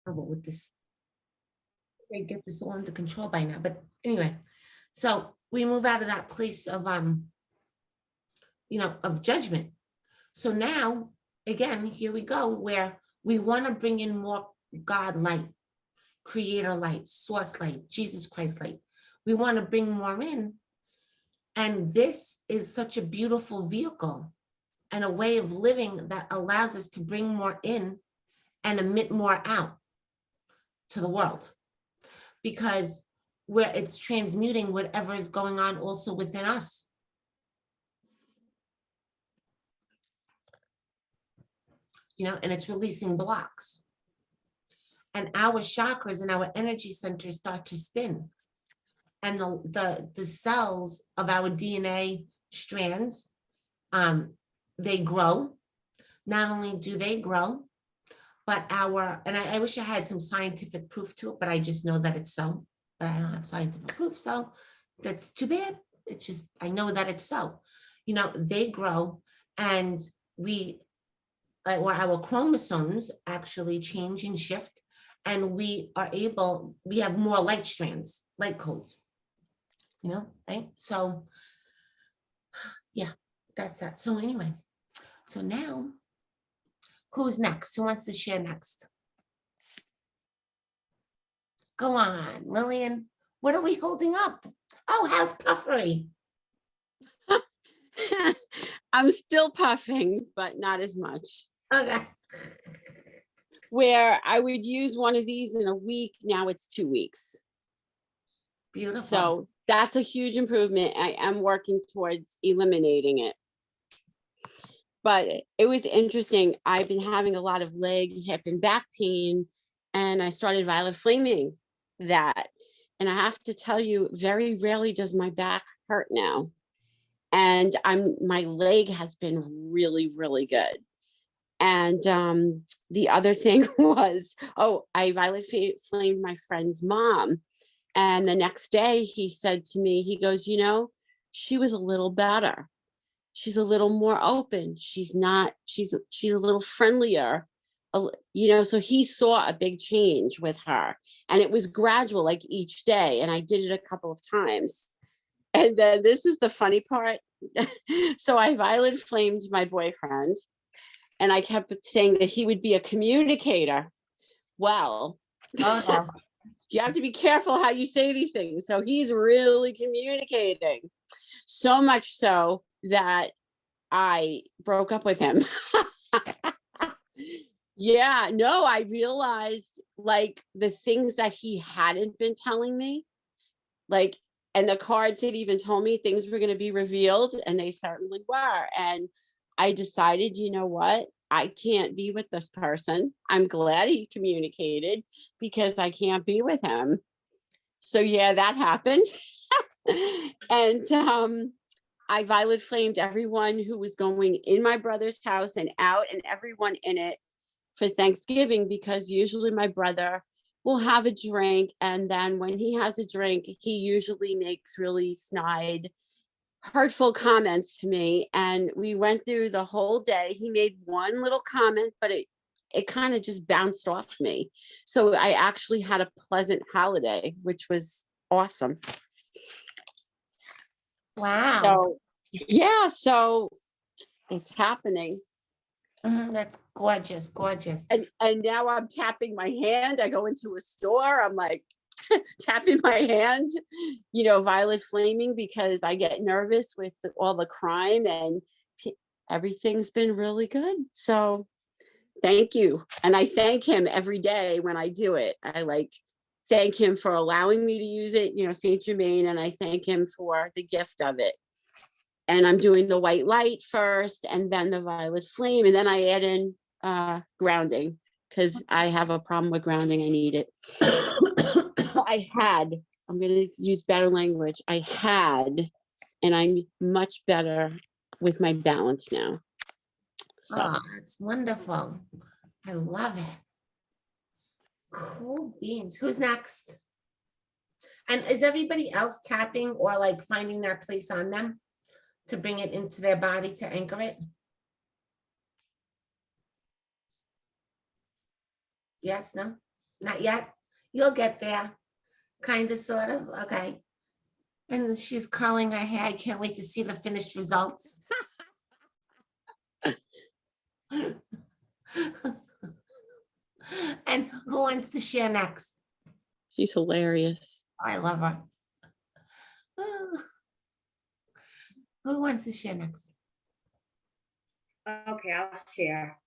trouble with this. They get this all under control by now, but anyway, so we move out of that place of of judgment. So now, again, here we go, where we want to bring in more God light, creator light, source light, Jesus Christ light. We want to bring more in. And this is such a beautiful vehicle and a way of living that allows us to bring more in and emit more out to the world, because where it's transmuting whatever is going on also within us. And it's releasing blocks. And our chakras and our energy centers start to spin. And the cells of our DNA strands, they grow. Not only do they grow, but and I wish I had some scientific proof to it, but I just know that it's so. But I don't have scientific proof, so that's too bad. It's just, I know that it's so. They grow, and or our chromosomes actually change and shift, and we have more light strands, light codes, right? So yeah, that's that. So anyway, so now who's next? Who wants to share next? Go on, Lillian. What are we holding up? Oh, how's puffery? I'm still puffing, but not as much. Okay. Where I would use one of these in a week, now it's 2 weeks. Beautiful. So that's a huge improvement. I am working towards eliminating it. But it was interesting. I've been having a lot of leg, hip, and back pain, and I started Violet Flaming that. And I have to tell you, very rarely does my back hurt now. And my leg has been really, really good. And the other thing was, I Violet Flamed my friend's mom. And the next day he said to me, he goes, she was a little better. She's a little more open. She's a little friendlier, so he saw a big change with her, and it was gradual, like each day. And I did it a couple of times. And then this is the funny part. So I Violet Flamed my boyfriend, and I kept saying that he would be a communicator. Well, you have to be careful how you say these things. So he's really communicating, so much so that I broke up with him. Yeah, no, I realized like the things that he hadn't been telling me, like, and the cards had even told me things were going to be revealed, and they certainly were. And I decided, you know what? I can't be with this person. I'm glad he communicated, because I can't be with him. So yeah, that happened. And I Violet Flamed everyone who was going in my brother's house and out, and everyone in it for Thanksgiving, because usually my brother will have a drink, and then when he has a drink, he usually makes really snide, hurtful comments to me. And we went through the whole day. He made one little comment, but it kind of just bounced off me. So I actually had a pleasant holiday, which was awesome. Wow. So yeah, so it's happening. That's gorgeous, gorgeous. And now I'm tapping my hand. I go into a store, I'm like tapping my hand, Violet Flaming, because I get nervous with all the crime, and everything's been really good. So thank you. And I thank him every day when I do it. I thank him for allowing me to use it, Saint Germain, and I thank him for the gift of it. And I'm doing the white light first, and then the Violet Flame, and then I add in grounding, because I have a problem with grounding. I need it. I'm going to use better language. And I'm much better with my balance now. So. Oh, it's wonderful. I love it. Cool beans. Who's next? And is everybody else tapping or like finding that place on them to bring it into their body to anchor it? Yes, no? Not yet? You'll get there. Kind of, sort of, okay. And she's curling her hair. I can't wait to see the finished results. And who wants to share next? She's hilarious. I love her. Who wants to share next? Okay, I'll share.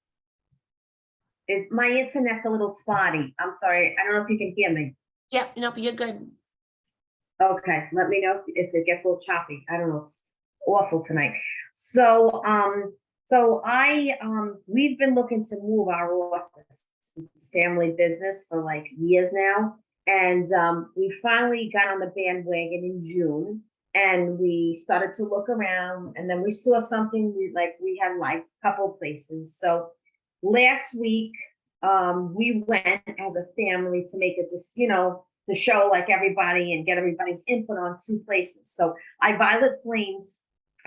Is my internet's a little spotty. I'm sorry. I don't know if you can hear me. Yep, nope, you're good. Okay, let me know if it gets a little choppy. I don't know. It's awful tonight. So, we've been looking to move our office. It's family business for like years now. And we finally got on the bandwagon in June and we started to look around and then we saw something we had liked a couple of places. So last week, we went as a family to make it this, to show like everybody and get everybody's input on 2 places. So I violet flamed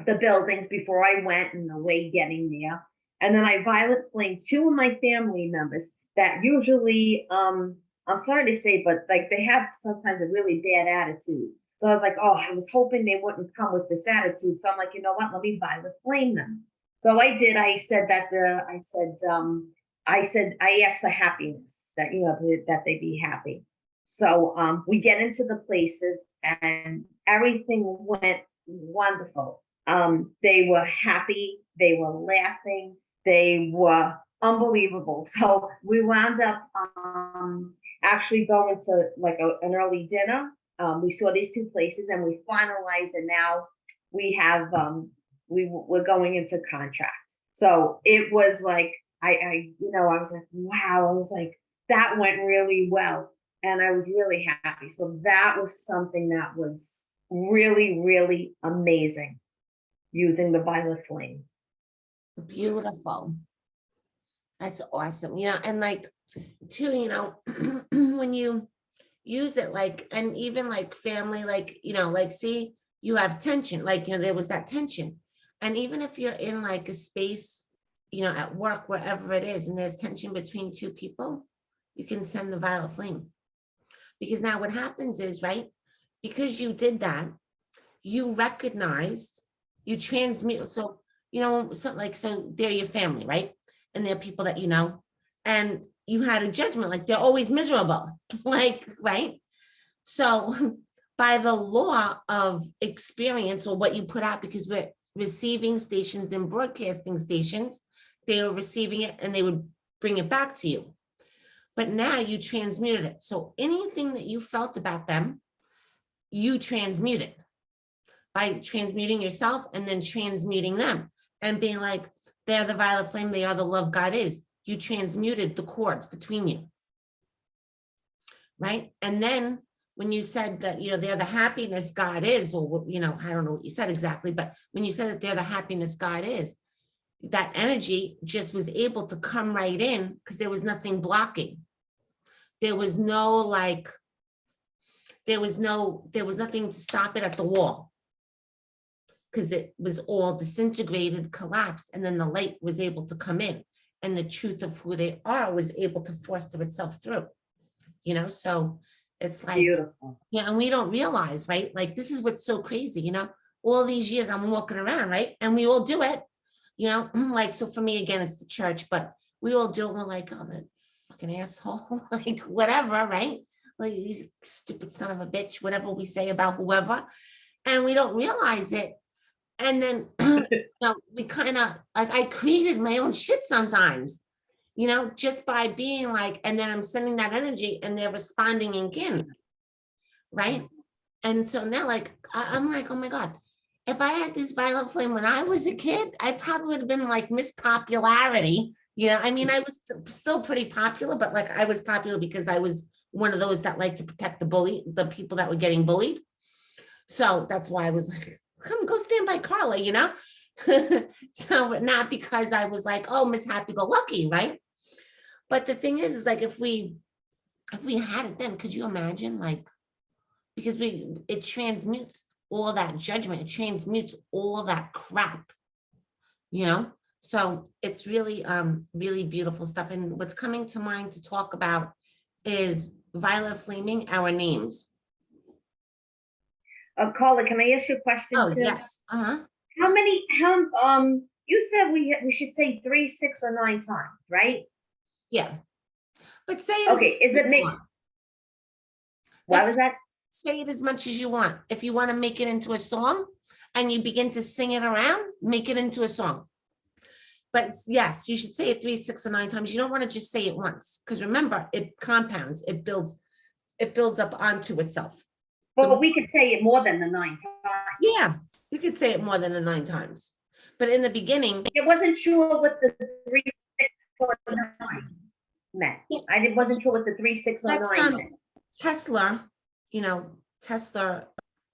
the buildings before I went and the way getting there. And then I violet flamed 2 of my family members that usually, I'm sorry to say, but like they have sometimes a really bad attitude. So I was like, oh, I was hoping they wouldn't come with this attitude. So I'm like, you know what? Let me violet flame them. So I did. I said that I asked for happiness, that that they be happy. So we get into the places and everything went wonderful. They were happy, they were laughing, they were unbelievable. So we wound up actually going to like an early dinner. We saw these 2 places and we finalized, and now we have we're going into contract. So it was like I was like, wow, I was like, that went really well. And I was really happy. So that was something that was really, really amazing, using the violet flame. Beautiful. That's awesome. And like too, when you use it, like, and even like family, like, like, see, you have tension, like, there was that tension. And even if you're in like a space, at work, wherever it is, and there's tension between 2 people, you can send the violet flame. Because now what happens is, right, because you did that, you recognized, you transmute. So, so they're your family, right? And they're people that and you had a judgment, like they're always miserable, like, right? So by the law of experience, or what you put out, because we're receiving stations and broadcasting stations, they were receiving it and they would bring it back to you. But now you transmuted it. So anything that you felt about them, you transmuted by transmuting yourself and then transmuting them and being like, they're the violet flame, they are the love God is. You transmuted the cords between you. Right? And then when you said that, they're the happiness God is, or, I don't know what you said exactly, but when you said that they're the happiness God is, that energy just was able to come right in because there was nothing blocking. There was no there was nothing to stop it at the wall, because it was all disintegrated, collapsed, and then the light was able to come in, and the truth of who they are was able to foster itself through, so it's like, Beautiful. yeah, and we don't realize, right? Like, this is what's so crazy, all these years I'm walking around, right? And we all do it, like, so for me, again, it's the church, but we all do it. We're like, oh, that fucking asshole, like, whatever, right? Like, he's a stupid son of a bitch, whatever we say about whoever, and we don't realize it. And then, we kind of, like, I created my own shit sometimes, just by being like, and then I'm sending that energy and they're responding again, right? And so now, like, I'm like, oh my God, if I had this violet flame when I was a kid, I probably would have been like Miss Popularity. I mean, I was still pretty popular, but like, I was popular because I was one of those that like to protect the people that were getting bullied. So that's why I was like, come go stand by Carla, So, but not because I was like, oh, Miss Happy-Go-Lucky, right? But the thing is like, if we had it then, could you imagine, like, because it transmutes all that judgment, it transmutes all that crap, so it's really, really beautiful stuff. And what's coming to mind to talk about is violet flaming our names. Carla, can I ask you a question Oh, too? yes, How many, you said we should say 3, 6, or 9 times, right? yeah. But say it as Okay, much is as it you make, want. why was that? Say it as much as you want. If you want to make it into a song and you begin to sing it around, make it into a song. But yes, you should say it 3, 6, or 9 times. You don't want to just say it once, because remember, it compounds, it builds up onto itself. But we could say it more than the 9 times. Yeah, you could say it more than 9 times. But in the beginning, I wasn't sure what the 3, 6, or 9 meant. Yeah. Wasn't sure what the 3, 6, or That's, 9 meant. Tesla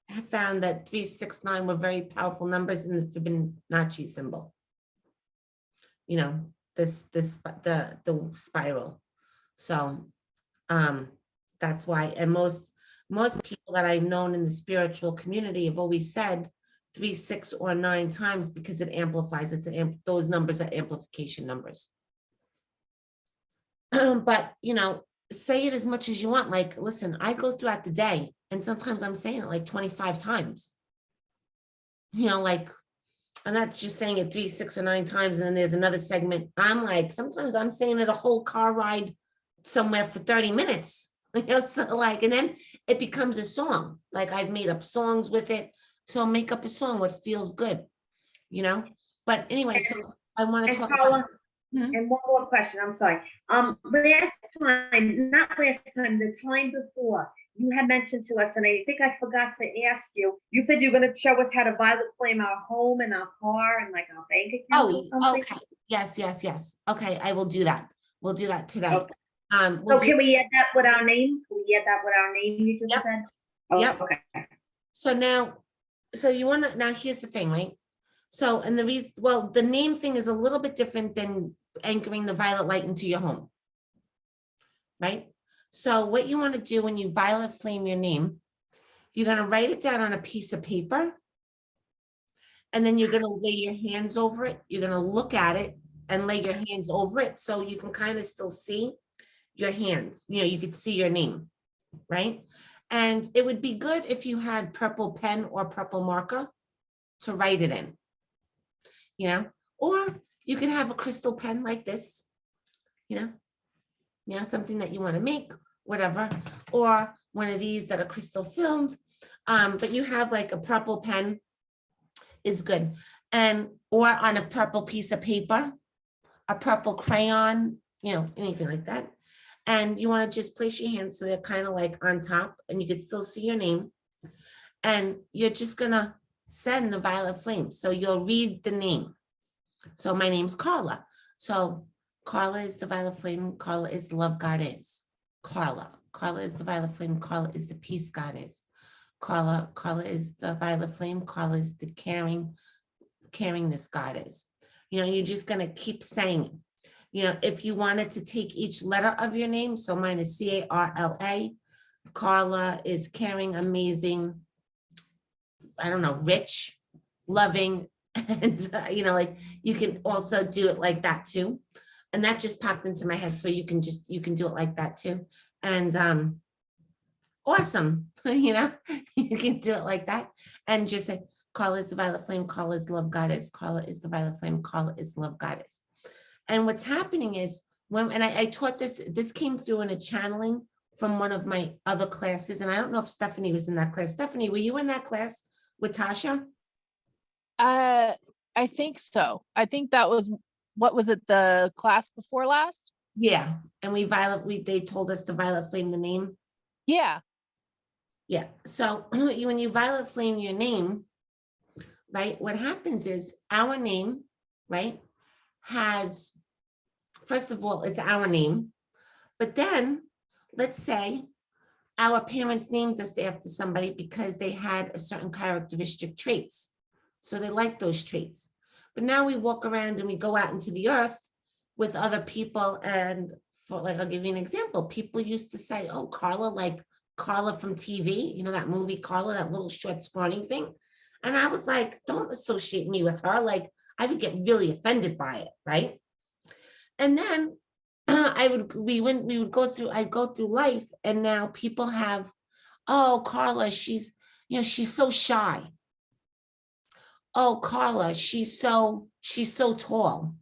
have found that 3, 6, 9 were very powerful numbers in the Fibonacci symbol. You know, the spiral. So that's why, and most people that I've known in the spiritual community have always said 3, 6, or 9 times, because it amplifies. Those numbers are amplification numbers. But say it as much as you want. Like, listen, I go throughout the day and sometimes I'm saying it like 25 times. Like, I'm not just saying it 3, 6, or 9 times. And then there's another segment. I'm like, sometimes I'm saying it a whole car ride somewhere for 30 minutes. So like, and then it becomes a song. Like, I've made up songs with it. So make up a song what feels good, But anyway, so I want to talk about. And one more question, I'm sorry. Last time, not last time, the time before, you had mentioned to us, and I think I forgot to ask you, you said you're gonna show us how to violet flame our home and our car and like our bank account or something? Okay. Yes. Okay, I will do that. We'll do that today. Okay. So can we add that with our name? Can we add that with our name you just said? Yep. Okay. So now, here's the thing, right? So, and the reason, well, the name thing is a little bit different than anchoring the violet light into your home, right? So what you want to do when you violet flame your name, you're going to write it down on a piece of paper, and then you're going to lay your hands over it. You're going to look at it and lay your hands over it so you can kind of still see your hands. You could see your name, right? And it would be good if you had purple pen or purple marker to write it in. Or you can have a crystal pen like this, something that you want to make, whatever, or one of these that are crystal filmed. But you have like a purple pen is good. Or on a purple piece of paper, a purple crayon, anything like that. And you want to just place your hands so they're kind of like on top and you can still see your name. And you're just gonna send the violet flame. So you'll read the name. So my name's Carla. So Carla is the violet flame. Carla is the love God is. Carla is the violet flame. Carla is the peace God is. Carla is the violet flame. Carla is the caringness God is. You're just gonna keep saying it. If you wanted to take each letter of your name, so mine is C-A-R-L-A. Carla is caring, amazing, I don't know, rich, loving, and like you can also do it like that too. And that just popped into my head. So you can do it like that too. And awesome. You can do it like that and just say, Carla is the violet flame, Carla is the love goddess, Carla is the violet flame, Carla is the love goddess. And what's happening is I taught this came through in a channeling from one of my other classes. And I don't know if Stephanie was in that class. Stephanie, were you in that class with Tasha? I think so. I think that was, what was it, the class before last? Yeah. And they told us to violet flame the name. Yeah. Yeah. So when you violet flame your name, right, what happens is our name, right, has, first of all, it's our name. But then let's say our parents named us after somebody because they had a certain characteristic traits. So they like those traits. But now we walk around and we go out into the earth with other people. And I'll give you an example. People used to say, oh, Carla, like Carla from TV, that movie Carla, that little short scrawny thing. And I was like, don't associate me with her. Like I would get really offended by it, right? And then we would go through, I'd go through life, and now people have, oh, Carla, she's so shy. Oh, Carla, she's so tall.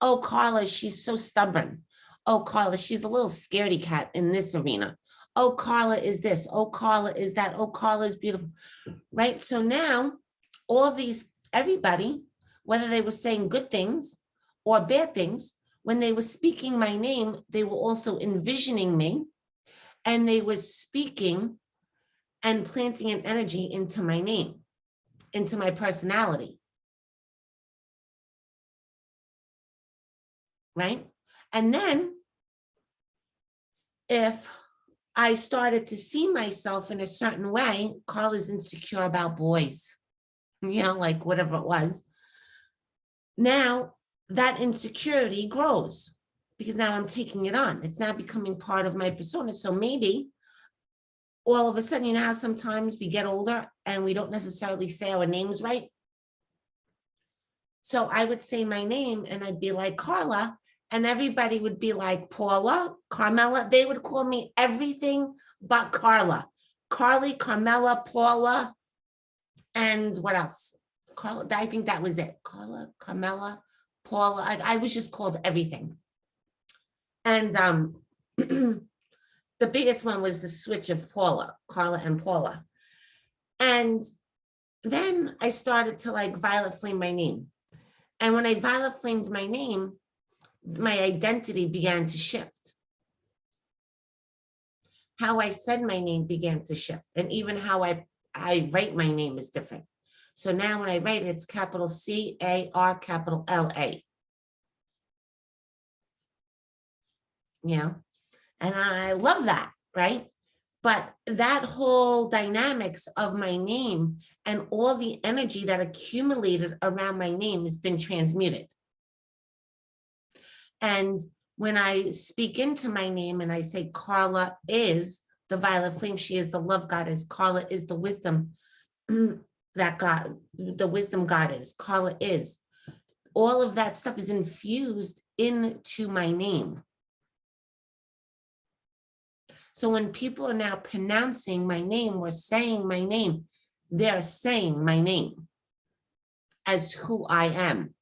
Oh, Carla, she's so stubborn. Oh, Carla, she's a little scaredy cat in this arena. Oh, Carla is this. Oh, Carla is that. Oh, Carla is beautiful. Right? So now everybody, whether they were saying good things or bad things, when they were speaking my name, they were also envisioning me, and they were speaking and planting an energy into my name, into my personality. Right? And then if I started to see myself in a certain way, Carla's insecure about boys, like whatever it was. Now that insecurity grows because now I'm taking it on. It's now becoming part of my persona. So maybe all of a sudden, how sometimes we get older and we don't necessarily say our names right. So I would say my name and I'd be like Carla, and everybody would be like Paula, Carmela. They would call me everything but Carla. Carly, Carmela, Paula, and what else? Carla, I think that was it. Carla, Carmela, Paula. I was just called everything. And the biggest one was the switch of Paula, Carla and Paula. And then I started to like violet flame my name. And when I violet flamed my name, my identity began to shift. How I said my name began to shift. And even how I write my name is different. So now when I write it, it's capital C-A-R, capital L-A. And I love that, right? But that whole dynamics of my name and all the energy that accumulated around my name has been transmuted. And when I speak into my name and I say Carla is the violet flame, she is the love goddess, Carla is the wisdom that God, the wisdom goddess, Carla is. All of that stuff is infused into my name. So when people are now pronouncing my name or saying my name, they're saying my name as who I am.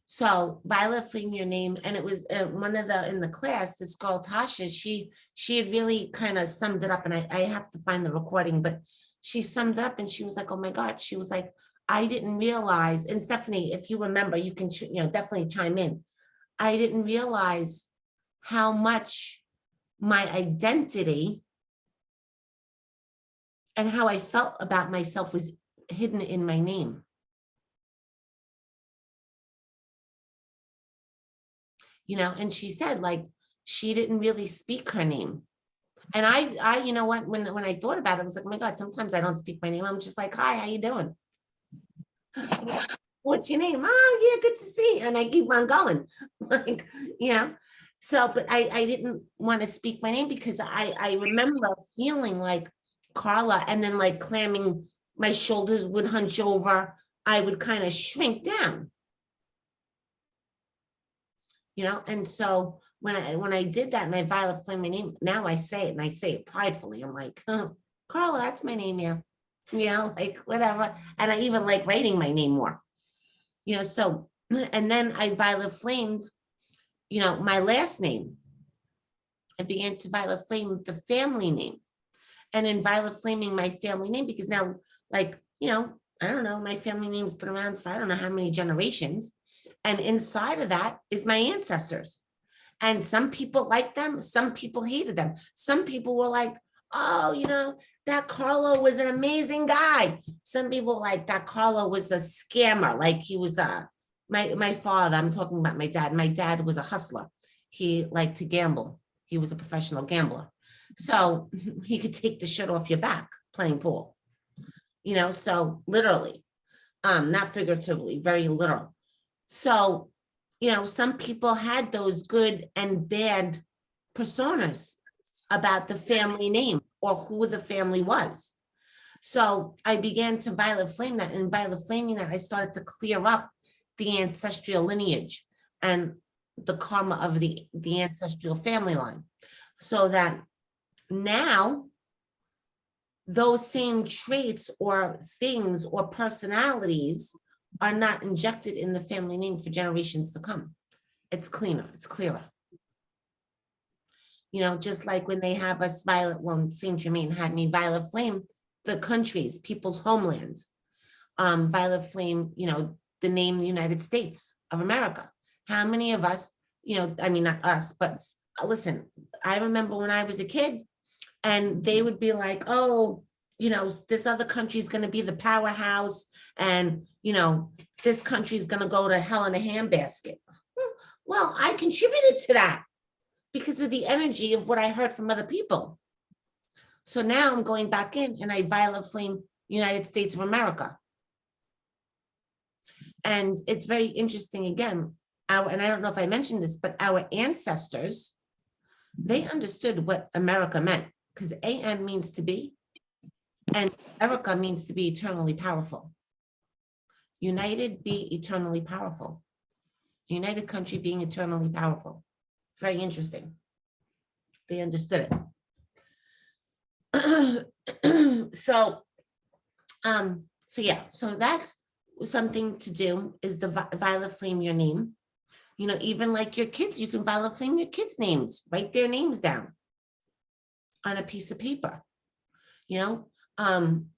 So violet flame your name. And it was one of in the class, this girl, Tasha, she had really kind of summed it up, and I have to find the recording, but she summed it up and she was like, oh my God, she was like, I didn't realize, and Stephanie, if you remember, you can definitely chime in. I didn't realize how much my identity and how I felt about myself was hidden in my name. And she said, like, she didn't really speak her name. And I you know what, when I thought about it, I was like, oh my God, sometimes I don't speak my name. I'm just like, hi, how you doing? What's your name? Oh, yeah, good to see you. And I keep on going. Like, so, but I didn't want to speak my name because I remember feeling like Carla, and then like clamming, my shoulders would hunch over. I would kind of shrink down. And so when I did that and I violet flame my name, now I say it, and I say it pridefully. I'm like, oh, Carla, that's my name, yeah. Like whatever. And I even like writing my name more, so, and then I violet flamed, my last name. I began to violet flame the family name, and in violet flaming my family name, because now, like, I don't know, my family name's been around for I don't know how many generations. And inside of that is my ancestors. And some people liked them, some people hated them. Some people were like, oh, that Carlo was an amazing guy. Some people like that Carlo was a scammer. Like he was my father, I'm talking about my dad. My dad was a hustler. He liked to gamble. He was a professional gambler. So he could take the shit off your back playing pool. So literally, not figuratively, very literal. So, some people had those good and bad personas about the family name or who the family was. So I began to violet flame that, and violet flaming that, I started to clear up the ancestral lineage and the karma of the ancestral family line. So that now those same traits or things or personalities are not injected in the family name for generations to come. It's cleaner, it's clearer. You know, just like when they have us violet, well, Saint Germain had me violet flame the countries, people's homelands. Violet flame, you know, the name United States of America. How many of us, you know, I mean, not us, but listen, I remember when I was a kid and they would be like, oh, you know, this other country is going to be the powerhouse, and, you know, this country is going to go to hell in a handbasket. Well, I contributed to that because of the energy of what I heard from other people. So now I'm going back in and I violet flame United States of America. And it's very interesting again, and I don't know if I mentioned this, but our ancestors, they understood what America meant, because AM means to be, and America means to be eternally powerful. United, be eternally powerful. United country being eternally powerful. Very interesting. They understood it. So yeah, so that's something to do, is the violet flame your name. You know, even like your kids, you can violet flame your kids' names, write their names down on a piece of paper, you know, and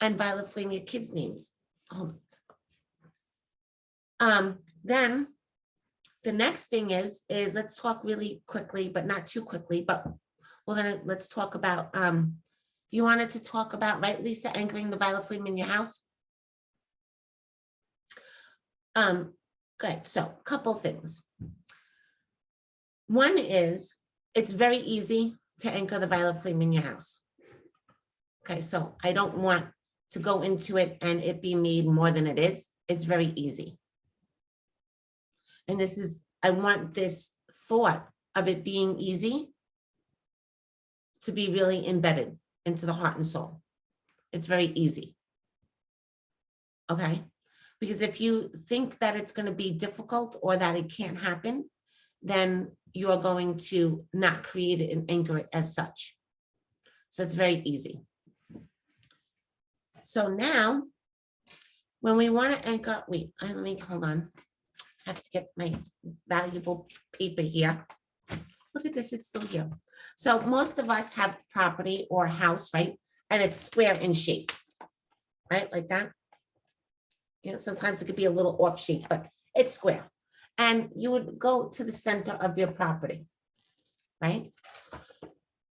violet flame your kids' names. Hold on. Then the next thing is let's talk really quickly, but not too quickly, but let's talk about, you wanted to talk about, right, Lisa, anchoring the violet flame in your house? Good, so a couple things. One is, it's very easy to anchor the violet flame in your house. Okay, so I don't want to go into it and it be made more than it is. It's very easy. And this is, I want this thought of it being easy to be really embedded into the heart and soul. It's very easy. Okay, because if you think that it's going to be difficult or that it can't happen, then you're going to not create it and anchor it as such. So it's very easy. So now, when we want to anchor, wait, let me, hold on. I have to get my valuable paper here. Look at this, it's still here. So most of us have property or house, right? And it's square in shape, right? Like that. You know, sometimes it could be a little off shape, but it's square. And you would go to the center of your property, right?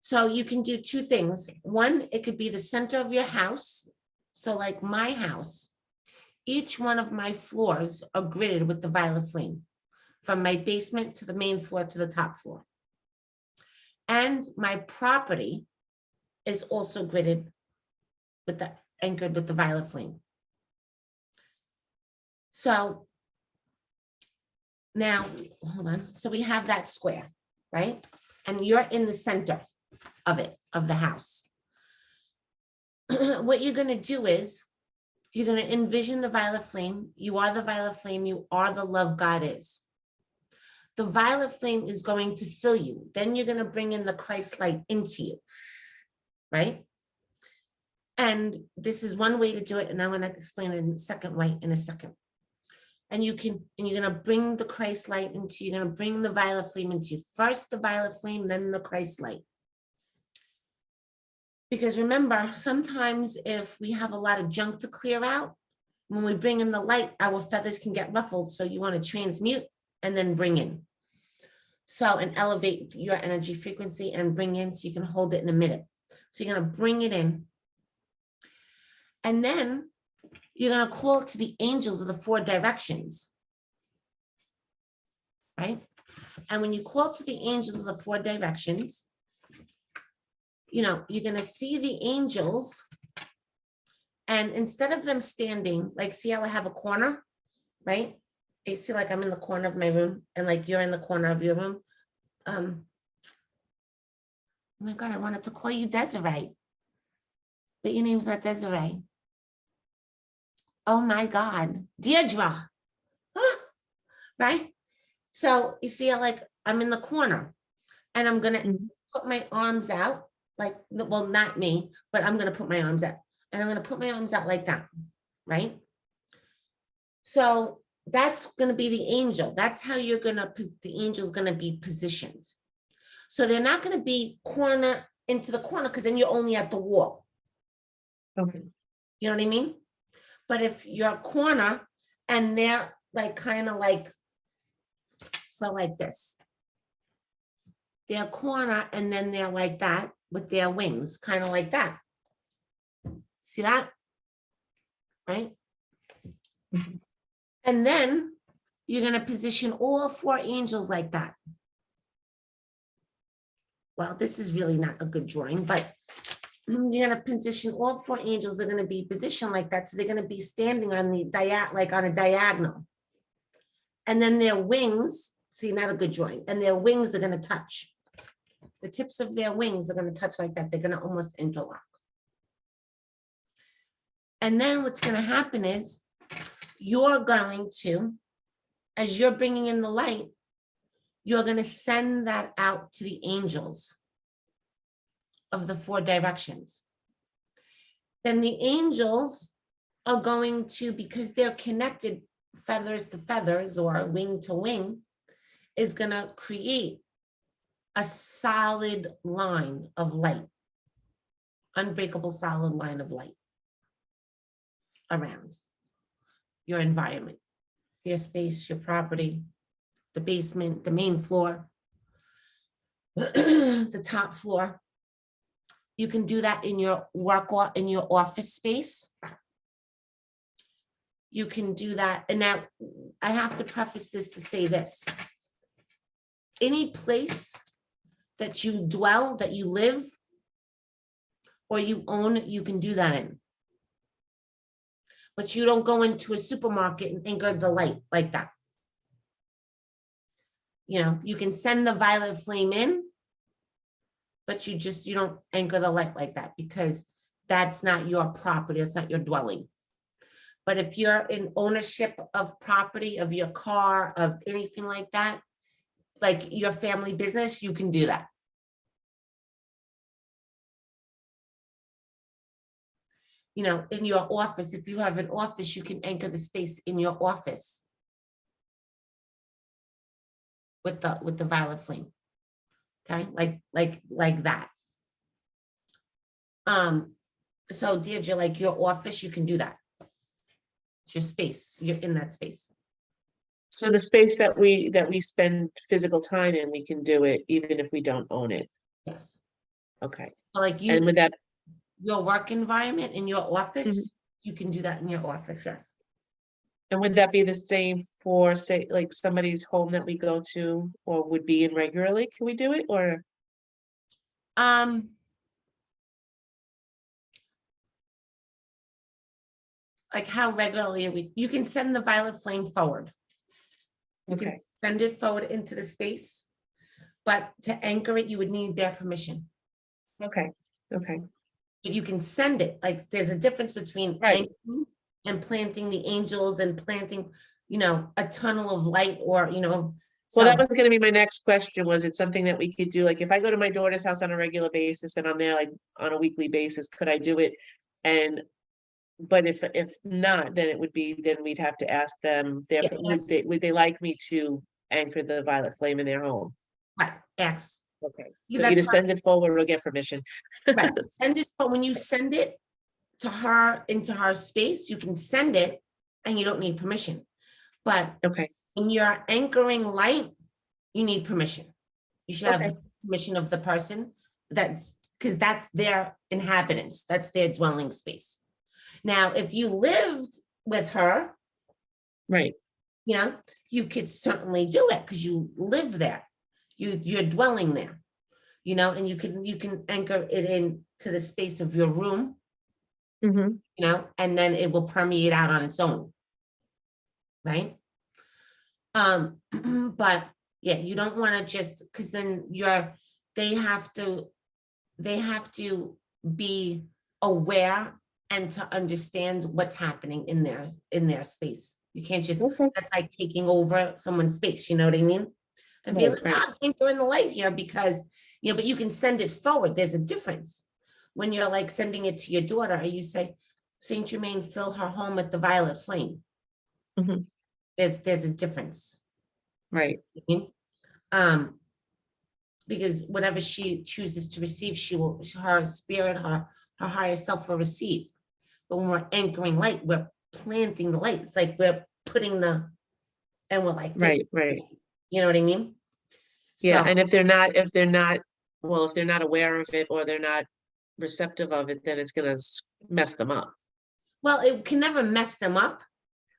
So you can do two things. One, it could be the center of your house. So like my house, each one of my floors are gridded with the violet flame, from my basement to the main floor to the top floor. And my property is also gridded with the, anchored with the violet flame. So now, hold on. So we have that square, right? And you're in the center of it, of the house. What you're going to do is you're going to envision the violet flame. You are the violet flame. You are the love God is. The violet flame is going to fill you. Then you're going to bring in the Christ light into you, right? And this is one way to do it. And I'm going to explain it in a second way in a second. And you can, and you're going to bring the Christ light into, you're going to bring the violet flame into you. First the violet flame, then the Christ light. Because remember, sometimes if we have a lot of junk to clear out, when we bring in the light, our feathers can get ruffled. So you want to transmute and then bring in. So, and elevate your energy frequency and bring in so you can hold it in a minute. So you're going to bring it in. And then you're going to call to the angels of the 4 directions, right? And when you call to the angels of the 4 directions, you know, you're going to see the angels, and instead of them standing, like, see how I have a corner, right? You see, like, I'm in the corner of my room and like you're in the corner of your room. Oh my God, I wanted to call you Desiree. but your name's not Desiree. Oh my God, Deirdre. Right? So you see, I'm in the corner and I'm gonna Mhm. put my arms out, well, not me, but I'm gonna put my arms out. And I'm gonna put my arms out like that, right? So that's gonna be the angel. That's how the angel's gonna be positioned. So they're not gonna be corner into the corner, because then you're only at the wall. Okay. You know what I mean? But if you're a corner and they're so like this. They're corner and then they're like that with their wings, kind of like that. See that? Right? Mhm. And then you're going to position all 4 angels like that. Well, this is really not a good drawing, but you're going to position all 4 angels. They're going to be positioned like that. So they're going to be standing on the on a diagonal. And then their wings, see, not a good drawing. And their wings are going to touch. The tips of their wings are going to touch like that. They're going to almost interlock. And then what's going to happen is you're going to, as you're bringing in the light, you're going to send that out to the angels of the 4 directions. Then the angels are going to, because they're connected feathers to feathers or wing to wing, is going to create a solid line of light, unbreakable solid line of light around your environment, your space, your property, the basement, the main floor, the top floor. You can do that in your in your office space. You can do that. And now I have to preface this to say this. Any place that you dwell, that you live, or you own, you can do that in. But you don't go into a supermarket and anchor the light like that. You know, you can send the violet flame in, but you don't anchor the light like that, because that's not your property. It's not your dwelling. But if you're in ownership of property, of your car, of anything like that, like your family business, you can do that. You know, in your office, if you have an office, you can anchor the space in your office with the violet flame. Okay, like that. So Deirdre, like your office, you can do that. It's your space. You're in that space. So the space that we spend physical time in, we can do it even if we don't own it. Yes. Okay. So like And with that, your work environment in your office, you can do that in your office. Yes. and would that be the same for, say, like somebody's home that we go to or would be in regularly? Can we do it or? Like how regularly you can send the violet flame forward. You can Okay. send it forward into the space, but to anchor it, you would need their permission. Okay. Okay. But you can send it, like there's a difference between Right. anchoring and planting the angels and planting, a tunnel of light, or, Well, so that was gonna be my next question. Was it something that we could do? Like, if I go to my daughter's house on a regular basis and I'm there like on a weekly basis, could I do it? But if not, then it would be, then we'd have to ask them, Yeah, would they like me to anchor the violet flame in their home? right, X. Okay, Yeah, so that's either fine. send it forward or get permission. Right, send it, but when you send it to her, into her space, you can send it and you don't need permission. But Okay, when you're anchoring light, you need permission. You should have Okay. the permission of the person, because that's their inhabitants, that's their dwelling space. Now, if you lived with her, right, you could certainly do it because you live there. You're dwelling there, and you can anchor it in to the space of your room, mm-hmm, and then it will permeate out on its own. Right? But yeah, you don't want to just, because then they have to be aware and to understand what's happening in their space. You can't just, Okay. that's like taking over someone's space, you know what I mean? And be Right, like, right. "Ah, I think you're in the light here because, you know, but you can send it forward. There's a difference. When you're like sending it to your daughter, or you say, Saint Germain, fill her home with the violet flame. Mhm. There's a difference. Right, I mean, um, because whatever she chooses to receive, her spirit, her higher self will receive. But when we're anchoring light, we're planting the light. It's like we're putting and we're like this, right, right. you know what I mean? Yeah, So, and if they're not, well, if they're not aware of it or they're not receptive of it, then it's gonna mess them up. well, it can never mess them up.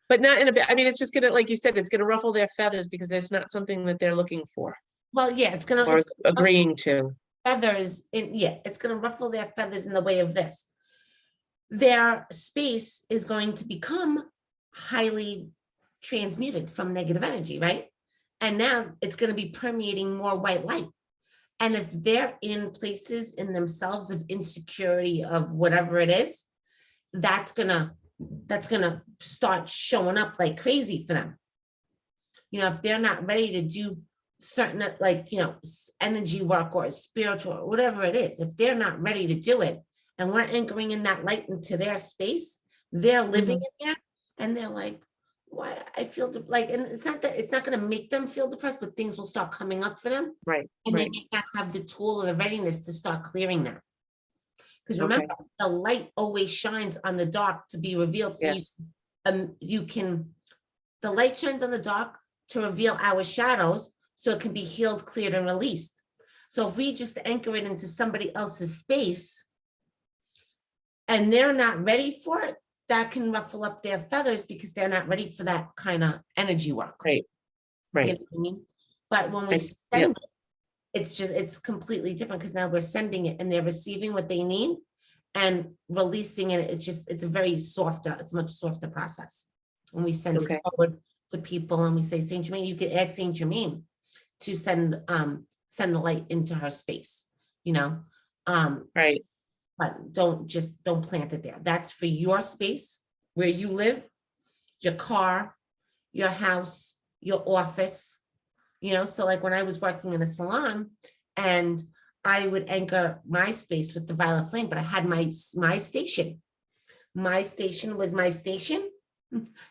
But not in a bit, I mean, it's just gonna, like you said, it's gonna ruffle their feathers because that's not something that they're looking for Well, yeah, it's gonna or ruffle agreeing to. feathers it's gonna ruffle their feathers in the way of this. Their space is going to become highly transmuted from negative energy, right? And now it's going to be permeating more white light. And if they're in places in themselves of insecurity of whatever it is, that's gonna start showing up like crazy for them. You know, if they're not ready to do certain like, you know, energy work or spiritual or whatever it is, if they're not ready to do it, and we're anchoring in that light into their space, they're living in there, and they're like, why I feel like, and it's not going to make them feel depressed, but things will start coming up for them, Right, and they right. may not have the tool or the readiness to start clearing that. Because Okay. remember, the light always shines on the dark to be revealed. So Yes, the light shines on the dark to reveal our shadows, so it can be healed, cleared, and released. So if we just anchor it into somebody else's space, and they're not ready for it, that can ruffle up their feathers because they're not ready for that kind of energy work. right, You right. know what I mean? But when we Yep. send it, it's completely different because now we're sending it and they're receiving what they need and releasing it. It's a very softer, it's a much softer process. When we send Okay. it forward to people and we say, Saint Germain, you could ask Saint Germain to send the light into her space, you know? Right, But don't plant it there. That's for your space where you live, your car, your house, your office, you know? So like when I was working in a salon and I would anchor my space with the violet flame, but I had my station. My station was my station.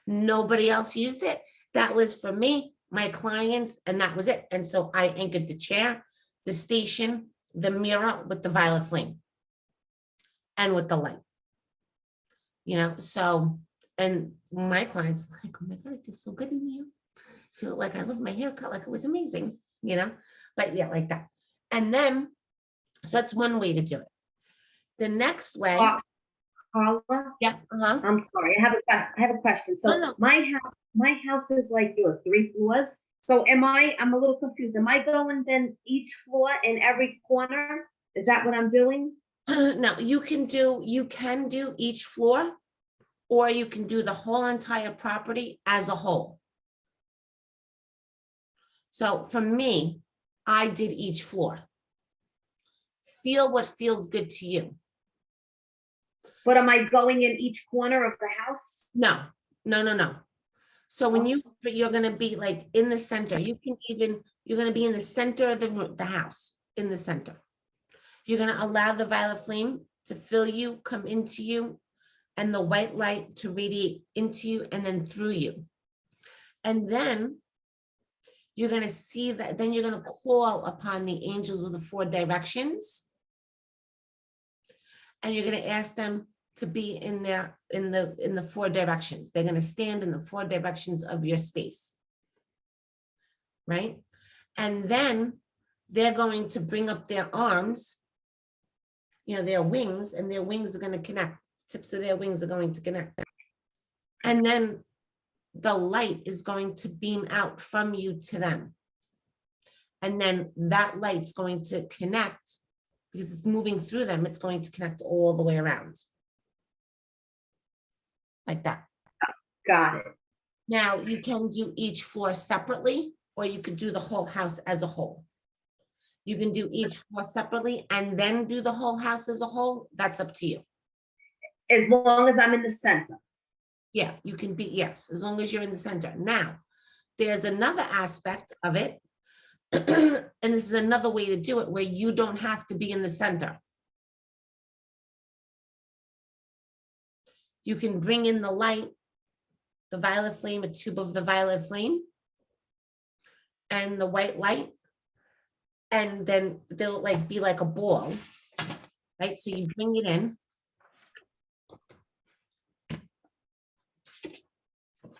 Nobody else used it. That was for me, my clients, and that was it. And so I anchored the chair, the station, the mirror with the violet flame and with the light. You know, so, and my clients were like, oh my God, I feel so good in here. I feel like I love my haircut, like it was amazing, you know, but yeah, like that. And then, so that's one way to do it. The next way, Carla, yeah, I'm sorry, I have a question. No, So no. my house is like yours, 3 floors. So I'm a little confused. Am I going then each floor in every corner? Is that what I'm doing? no, you can do each floor, or you can do the whole entire property as a whole. So for me, I did each floor. Feel what feels good to you. But am I going in each corner of the house? No. So when you're gonna be like in the center, you're gonna be in the center of the house, in the center. You're gonna allow the violet flame to fill you, come into you, and the white light to radiate into you and then through you. And then you're gonna see that, then you're gonna call upon the angels of the 4 directions. And you're gonna ask them to be in the 4 directions. They're gonna stand in the 4 directions of your space. Right? And then they're going to bring up their arms, you know, their wings, and their wings are gonna connect. Tips of their wings are going to connect. And then the light is going to beam out from you to them. And then that light's going to connect, because it's moving through them, it's going to connect all the way around. Like that. Got it. Now, you can do each floor separately, or you could do the whole house as a whole. You can do each floor separately and then do the whole house as a whole. That's up to you. as long as I'm in the center. Yeah, you can be, yes, as long as you're in the center. Now, there's another aspect of it. And this is another way to do it where you don't have to be in the center. You can bring in the light, the violet flame, a tube of the violet flame, and the white light. And then they'll like be like a ball, right? So you bring it in.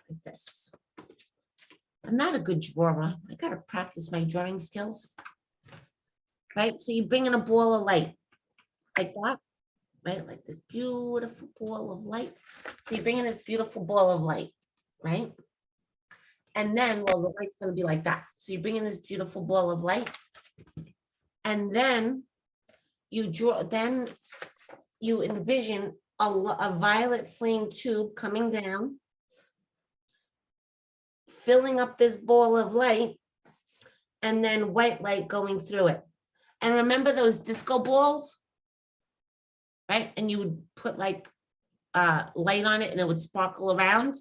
Like this. I'm not a good drawer. I gotta practice my drawing skills. Right, so you bring in a ball of light, like that, right? Like this beautiful ball of light. So you bring in this beautiful ball of light, right? And then, well, the light's gonna be like that. So you bring in this beautiful ball of light. And then you draw, then you envision a violet flame tube coming down, filling up this ball of light, and then white light going through it. And remember those disco balls? Right? And you would put like light on it and it would sparkle around.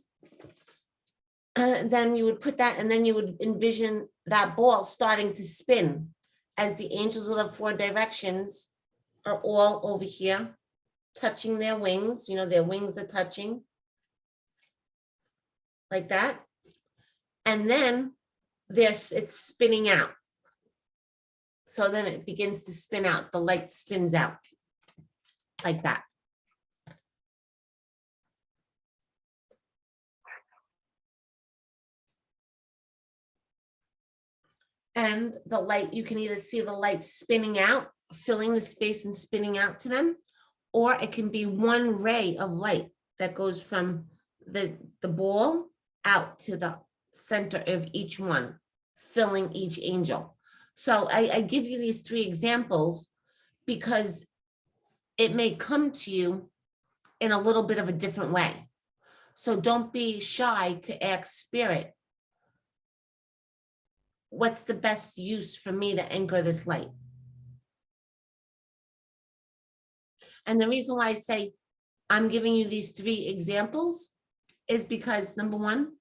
Then you would put that, and then you would envision that ball starting to spin as the angels of the four directions are all over here, touching their wings. You know, their wings are touching. Like that. And then it's spinning out. So then it begins to spin out, the light spins out like that. And the light, you can either see the light spinning out, filling the space and spinning out to them, or it can be one ray of light that goes from the ball out to the center of each one, filling each angel. So I give you these three examples because it may come to you in a little bit of a different way. So don't be shy to ask Spirit, what's the best use for me to anchor this light? And the reason why I say I'm giving you these three examples is because, number one,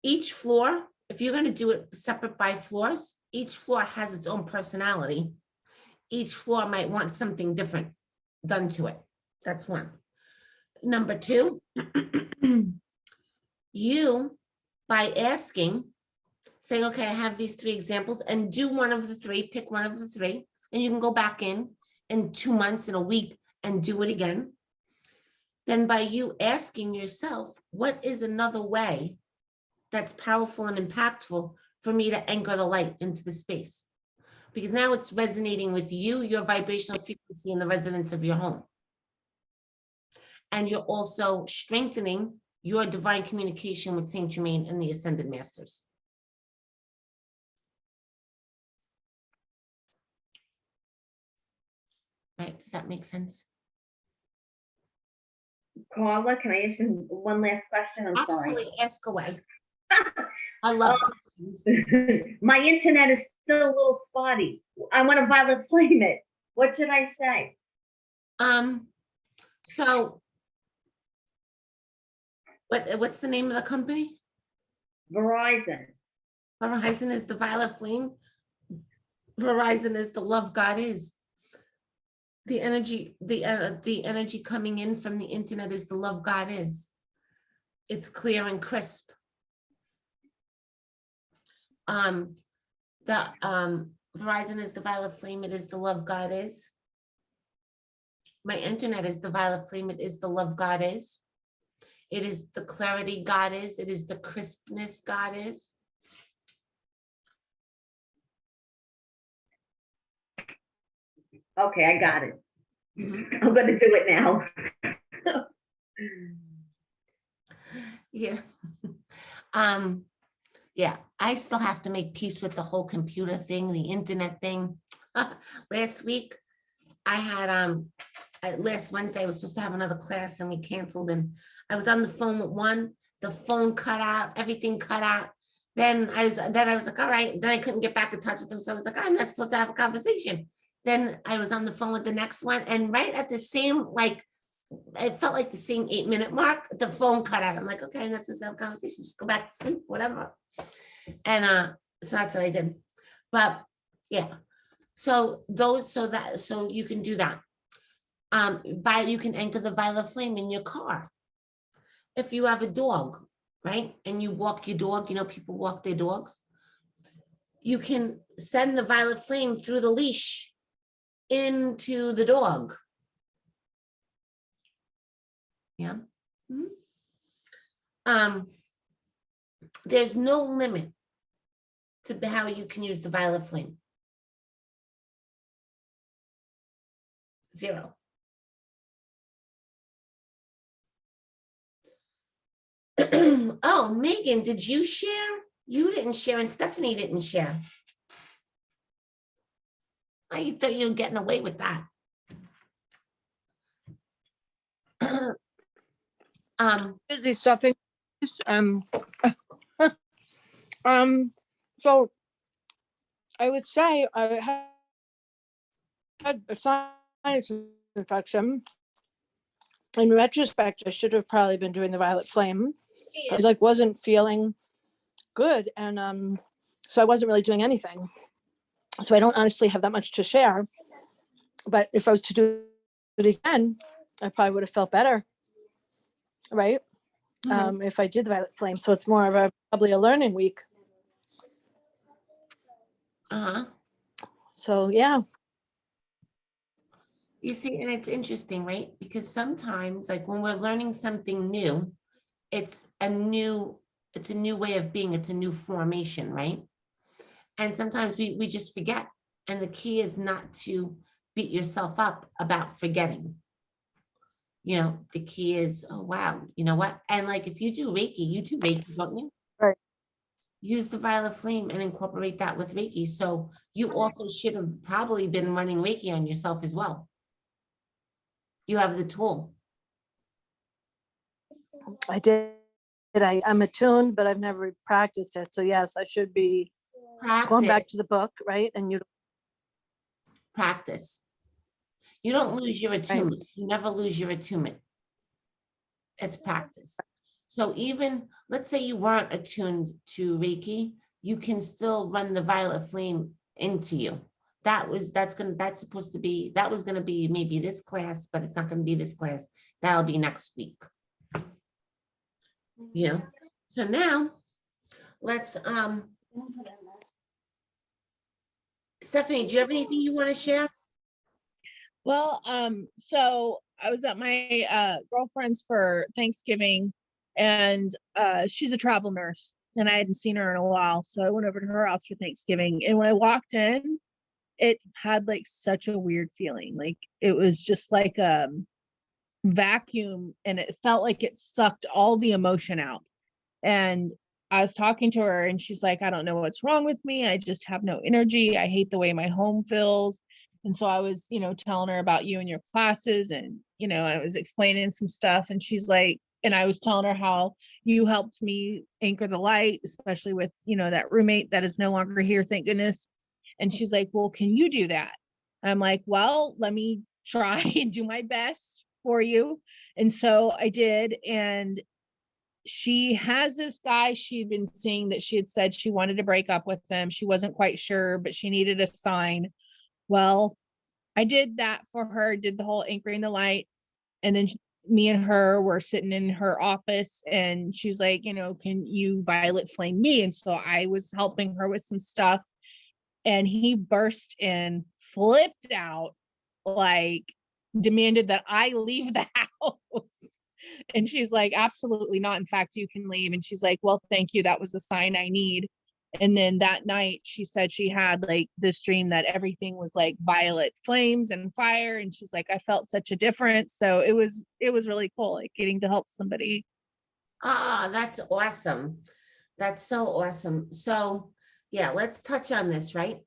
each floor, if you're going to do it separate by floors, each floor has its own personality. Each floor might want something different done to it. That's one. Number two, you, by asking, saying, okay, I have these three examples, and do one of the three, pick one of the three, and you can go back in 2 months, in a week, and do it again. Then by you asking yourself, what is another way that's powerful and impactful for me to anchor the light into the space? Because now it's resonating with you, your vibrational frequency, and the resonance of your home. And you're also strengthening your divine communication with Saint Germain and the Ascended Masters. Right, does that make sense? Carla, can I ask you one last question? I'm sorry. Absolutely, ask away. I love questions. My internet is still a little spotty. I want to violet flame it. What should I say? So what's the name of the company? Verizon. Verizon is the violet flame. Verizon is the love God is. The energy, the energy coming in from the internet is the love God is. It's clear and crisp. Verizon is the violet flame, it is the love God is. My internet is the violet flame, it is the love God is. It is the clarity God is, it is the crispness God is. Okay, I got it. Mhm. I'm gonna do it now. Yeah. Yeah, I still have to make peace with the whole computer thing, the internet thing. Last week, I had, last Wednesday, I was supposed to have another class and we canceled, and I was on the phone with one, the phone cut out, everything cut out. Then I was like, all right, then I couldn't get back in touch with them. So I was like, I'm not supposed to have a conversation. Then I was on the phone with the next one, and right at the same, like it felt like the same 8-minute mark, the phone cut out. I'm like, okay, let's just have a conversation, just go back to sleep, whatever. And so that's what I did. But yeah, so you can do that. You can anchor the violet flame in your car. If you have a dog, right? And you walk your dog, people walk their dogs. You can send the violet flame through the leash into the dog. Yeah. There's no limit to how you can use the violet flame. 0. Oh, Megan, did you share? You didn't share and Stephanie didn't share. I thought you were getting away with that. Busy stuffing. So I would say I had a sinus infection. In retrospect, I should have probably been doing the violet flame. I wasn't feeling good, and so I wasn't really doing anything. So I don't honestly have that much to share. But if I was to do it again, I probably would have felt better, right? If I did the violet flame. So it's more of probably a learning week. So yeah. You see, and it's interesting, right? Because sometimes, like when we're learning something new, it's a new way of being, it's a new formation, right? And sometimes we just forget. And the key is not to beat yourself up about forgetting. The key is, oh, wow, you know what? And like, if you do Reiki, don't you? Right. Use the violet flame and incorporate that with Reiki. So you also should have probably been running Reiki on yourself as well. You have the tool. I did. I'm attuned, but I've never practiced it. So yes, I should be going back to the book, right? And you practice. You don't lose your attunement. You never lose your attunement. It's practice. So even, let's say you weren't attuned to Reiki, you can still run the violet flame into you. That was going to be maybe this class, but it's not going to be this class. That'll be next week. So now let's, Stephanie, do you have anything you want to share? Well, so I was at my girlfriend's for Thanksgiving, and she's a travel nurse, and I hadn't seen her in a while. So I went over to her house for Thanksgiving. And when I walked in, it had like such a weird feeling. Like it was just like a vacuum, and it felt like it sucked all the emotion out. And I was talking to her, and she's like, I don't know what's wrong with me. I just have no energy. I hate the way my home feels. And so I was, telling her about you and your classes, and, I was explaining some stuff, and she's like, and I was telling her how you helped me anchor the light, especially with, that roommate that is no longer here, thank goodness. And she's like, well, can you do that? I'm like, well, let me try and do my best for you. And so I did. And she has this guy she'd been seeing that she had said she wanted to break up with him. She wasn't quite sure, but she needed a sign. Well, I did that for her, did the whole anchoring the light. And then me and her were sitting in her office, and she's like, can you violet flame me? And so I was helping her with some stuff, and he burst in, flipped out, like demanded that I leave the house. And she's like, absolutely not. In fact, you can leave. And she's like, well, thank you. That was the sign I need. And then that night she said she had like this dream that everything was like violet flames and fire. And she's like, I felt such a difference. So it was really cool, like getting to help somebody. That's awesome. That's so awesome. So yeah, let's touch on this, right?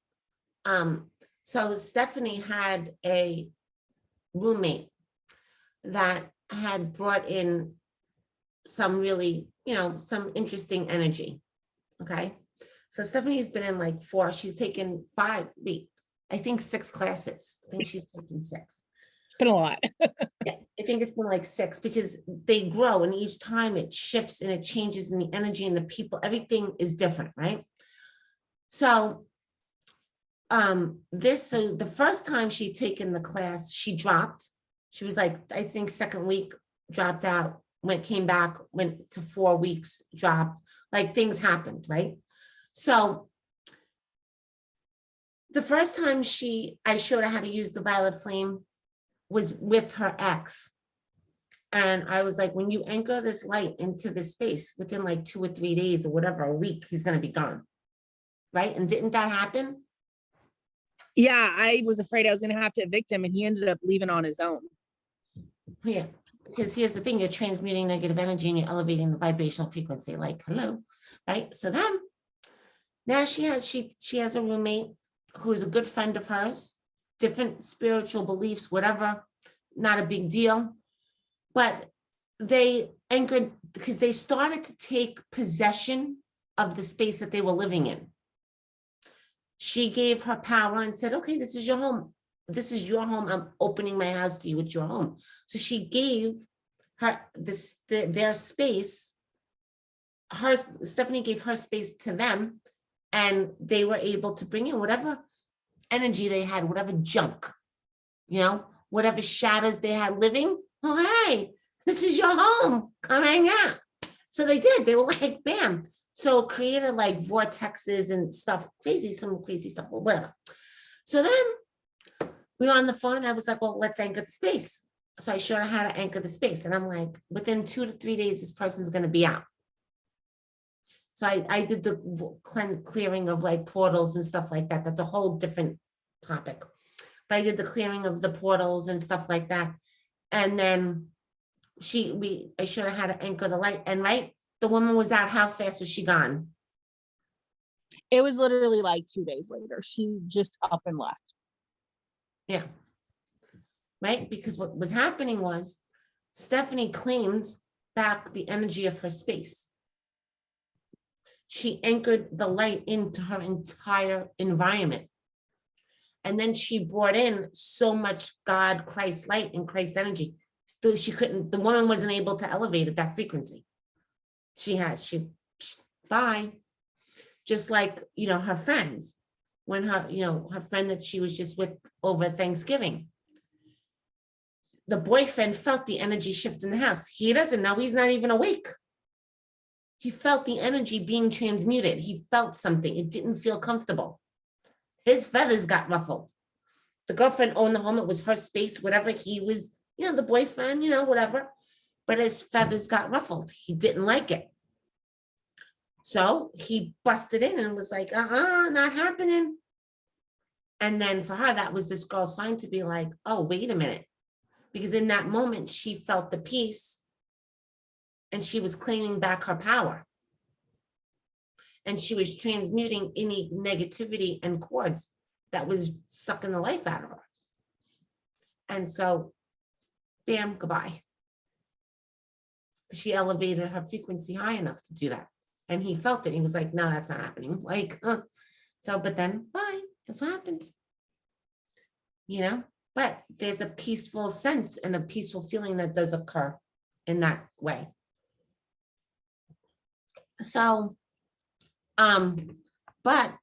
So Stephanie had a roommate that had brought in some really, some interesting energy. Okay. So Stephanie's been in like 4, she's taken 5, I think 6 classes. I think she's taken 6. It's been a lot. Yeah, I think it's been like 6 because they grow and each time it shifts and it changes in the energy and the people, everything is different, right? So so the first time she'd taken the class, she dropped. She was like, I think second week, dropped out, came back, went to 4 weeks, dropped, like things happened, right? So the first time I showed her how to use the violet flame was with her ex. And I was like, when you anchor this light into this space within like 2 or 3 days or whatever, a week, he's gonna be gone. Right? And didn't that happen? Yeah, I was afraid I was gonna have to evict him, and he ended up leaving on his own. Yeah, because here's the thing, you're transmuting negative energy and you're elevating the vibrational frequency, like, hello, right? So then, now she has a roommate who's a good friend of hers, different spiritual beliefs, whatever, not a big deal. But they anchored because they started to take possession of the space that they were living in. She gave her power and said, okay, this is your home. This is your home. I'm opening my house to you. It's your home. So she gave her their space. Stephanie gave her space to them, and they were able to bring in whatever energy they had, whatever junk, whatever shadows they had living. Oh, hey, this is your home. Come hang out. So they did. They were like, bam. So created like vortexes and stuff, some crazy stuff, or whatever. So then we were on the phone. I was like, well, let's anchor the space. So I showed her how to anchor the space. And I'm like, within 2 to 3 days, this person's going to be out. So I did the clearing of like portals and stuff like that. That's a whole different topic. But I did the clearing of the portals and stuff like that. And then I showed her how to anchor the light. And right, the woman was out. How fast was she gone? It was literally like 2 days later. She just up and left. Yeah. Right? Because what was happening was Stephanie claimed back the energy of her space. She anchored the light into her entire environment. And then she brought in so much God, Christ light and Christ energy. So the woman wasn't able to elevate at that frequency. Bye. Just like, her friends, when her friend that she was just with over Thanksgiving, the boyfriend felt the energy shift in the house. He doesn't know, he's not even awake. He felt the energy being transmuted. He felt something. It didn't feel comfortable. His feathers got ruffled. The girlfriend owned the home. It was her space, whatever. He was, the boyfriend, whatever. But his feathers got ruffled. He didn't like it. So he busted in and was like, not happening. And then for her, that was this girl's sign to be like, oh, wait a minute. Because in that moment, she felt the peace and she was claiming back her power. And she was transmuting any negativity and cords that was sucking the life out of her. And so, bam, goodbye. She elevated her frequency high enough to do that. And he felt it. He was like, no, that's not happening. But then, bye. That's what happens. But there's a peaceful sense and a peaceful feeling that does occur in that way. So, but,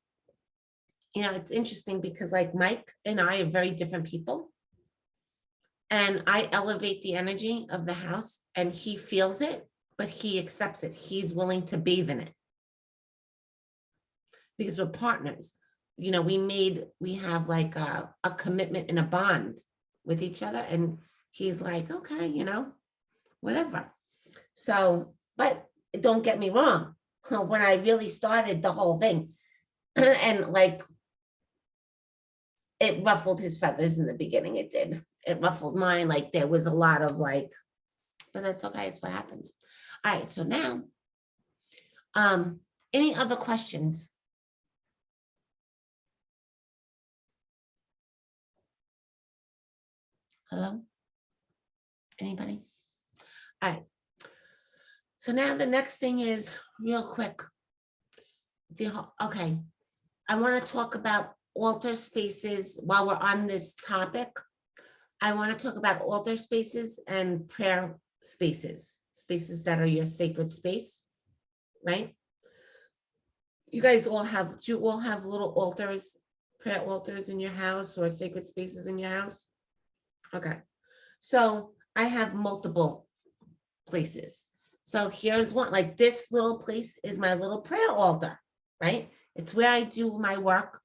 it's interesting because like Mike and I are very different people. And I elevate the energy of the house and he feels it, but he accepts it. He's willing to bathe in it. Because we're partners. We have like a commitment and a bond with each other. And he's like, okay, whatever. So, but don't get me wrong. When I really started the whole thing and like, it ruffled his feathers in the beginning. It did. It ruffled mine. Like there was a lot of like, but that's okay. It's what happens. All right. So now, any other questions? Hello? Anybody? All right. So now the next thing is real quick. Okay. I want to talk about altar spaces while we're on this topic. I want to talk about altar spaces and prayer spaces, spaces that are your sacred space, right? You guys all have, do you all have little altars, prayer altars in your house or sacred spaces in your house? Okay, so I have multiple places. So here's one, like this little place is my little prayer altar, right? It's where I do my work.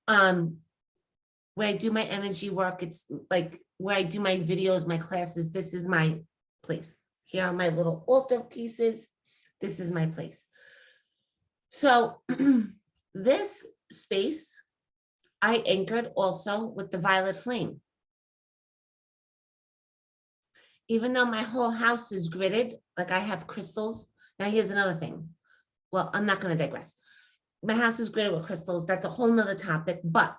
Where I do my energy work. It's like where I do my videos, my classes. This is my place. Here are my little altar pieces. This is my place. So this space I anchored also with the violet flame. Even though my whole house is gridded, like I have crystals. Now here's another thing. Well, I'm not going to digress. My house is gridded with crystals. That's a whole nother topic. But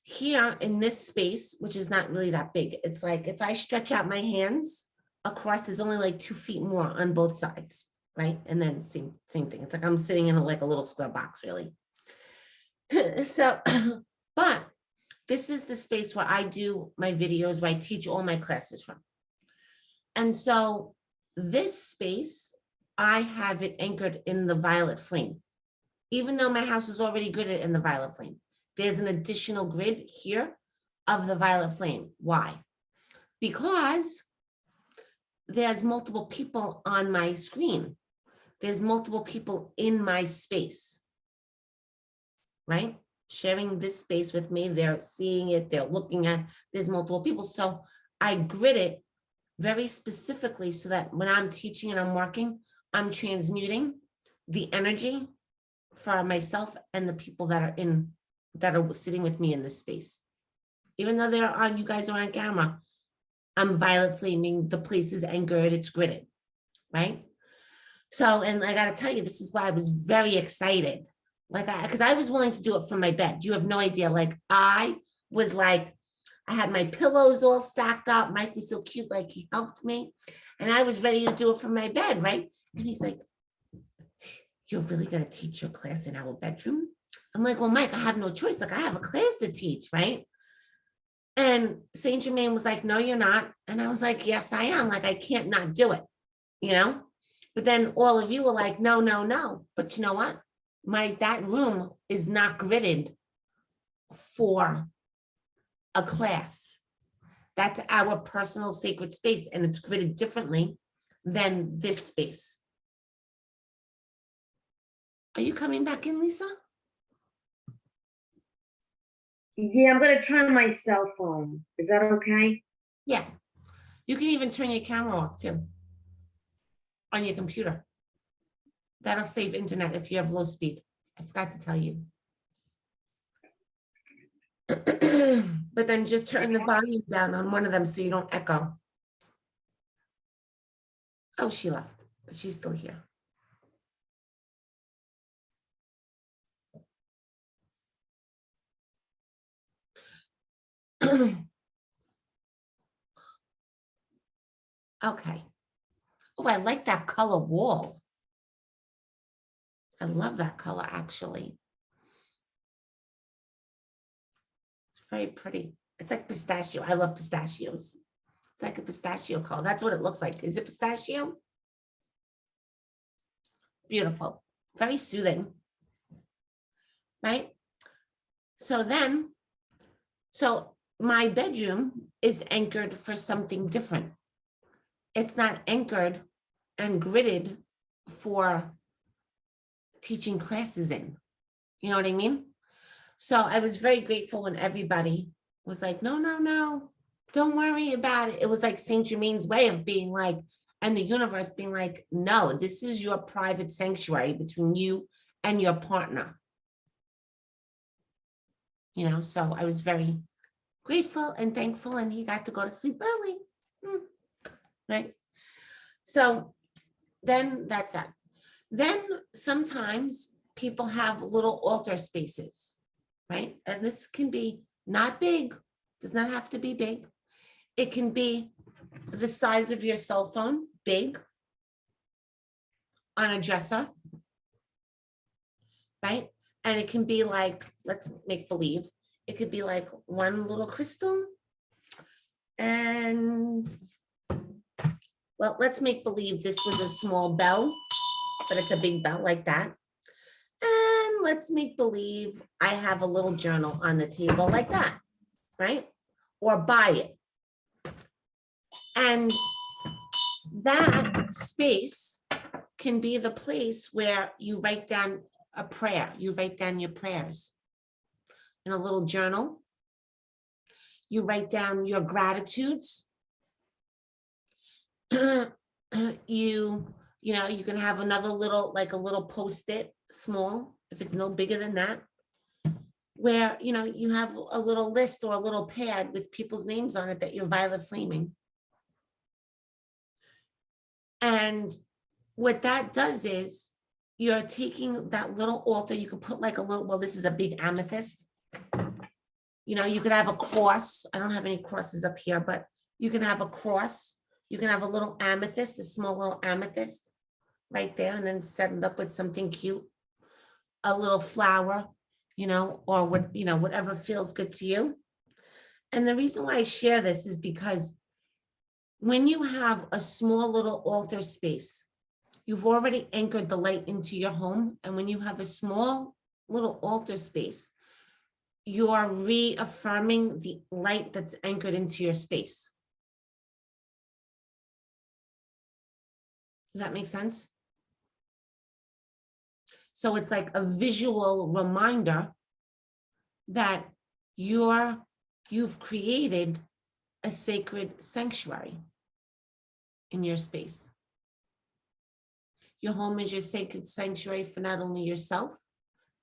here in this space, which is not really that big, it's like if I stretch out my hands across, there's only like 2 feet more on both sides, right? And then same thing. It's like I'm sitting in like a little square box, really. So, but this is the space where I do my videos, where I teach all my classes from. And so this space, I have it anchored in the violet flame. Even though my house is already gridded in the violet flame, there's an additional grid here of the violet flame. Why? Because there's multiple people on my screen. There's multiple people in my space, right? Sharing this space with me. They're seeing it, they're looking at, there's multiple people. So I grid it very specifically so that when I'm teaching and I'm working, I'm transmuting the energy for myself and the people that are sitting with me in this space. Even though you guys are on camera, I'm violet flaming, the place is anchored, it's gridded, right? So, and I gotta tell you, this is why I was very excited. Because I was willing to do it from my bed. You have no idea. Like I was like, I had my pillows all stacked up. Mike was so cute, like he helped me. And I was ready to do it from my bed, right? And he's like, you're really gonna teach your class in our bedroom? I'm like, well, Mike, I have no choice. Like I have a class to teach, right? And Saint Germain was like, no, you're not. And I was like, yes, I am. Like, I can't not do it, you know? But then all of you were like, no, no, no. But you know what? That room is not gridded for a class. That's our personal sacred space, and it's gridded differently than this space. Are you coming back in, Lisa? Yeah, I'm gonna try my cell phone. Is that okay? Yeah. You can even turn your camera off too on your computer. That'll save internet if you have low speed. I forgot to tell you. But then just turn the volume down on one of them so you don't echo. Oh, she left, but she's still here. Okay. Oh, I like that color wall. I love that color, actually. It's very pretty. It's like pistachio. I love pistachios. It's like a pistachio color. That's what it looks like. Is it pistachio? Beautiful. Very soothing. Right? So my bedroom is anchored for something different. It's not anchored and gridded for teaching classes in. You know what I mean? So I was very grateful when everybody was like, no, no, no, don't worry about it. It was like Saint Germain's way of being like, and the universe being like, no, this is your private sanctuary between you and your partner. You know, so I was very grateful and thankful, and he got to go to sleep early. Right? So then that's that. Then sometimes people have little altar spaces, right? And this can be not big, does not have to be big. It can be the size of your cell phone, big, on a dresser, right? And it can be like, let's make believe, it could be like one little crystal. And well, let's make believe this was a small bell, but it's a big bell like that. And let's make believe I have a little journal on the table like that, right? Or by it. And that space can be the place where you write down a prayer. You write down your prayers in a little journal. You write down your gratitudes. You can have another little, like a little Post-it, small, if it's no bigger than that, where, you have a little list or a little pad with people's names on it that you're violet flaming. And what that does is you're taking that little altar, you could put like a little, well, this is a big amethyst. You could have a cross. I don't have any crosses up here, but you can have a cross. You can have a little amethyst, a small little amethyst right there, and then set it up with something cute, a little flower, or whatever feels good to you. And the reason why I share this is because when you have a small little altar space, you've already anchored the light into your home. And when you have a small little altar space, you are reaffirming the light that's anchored into your space. Does that make sense? So it's like a visual reminder that you've created a sacred sanctuary in your space. Your home is your sacred sanctuary for not only yourself,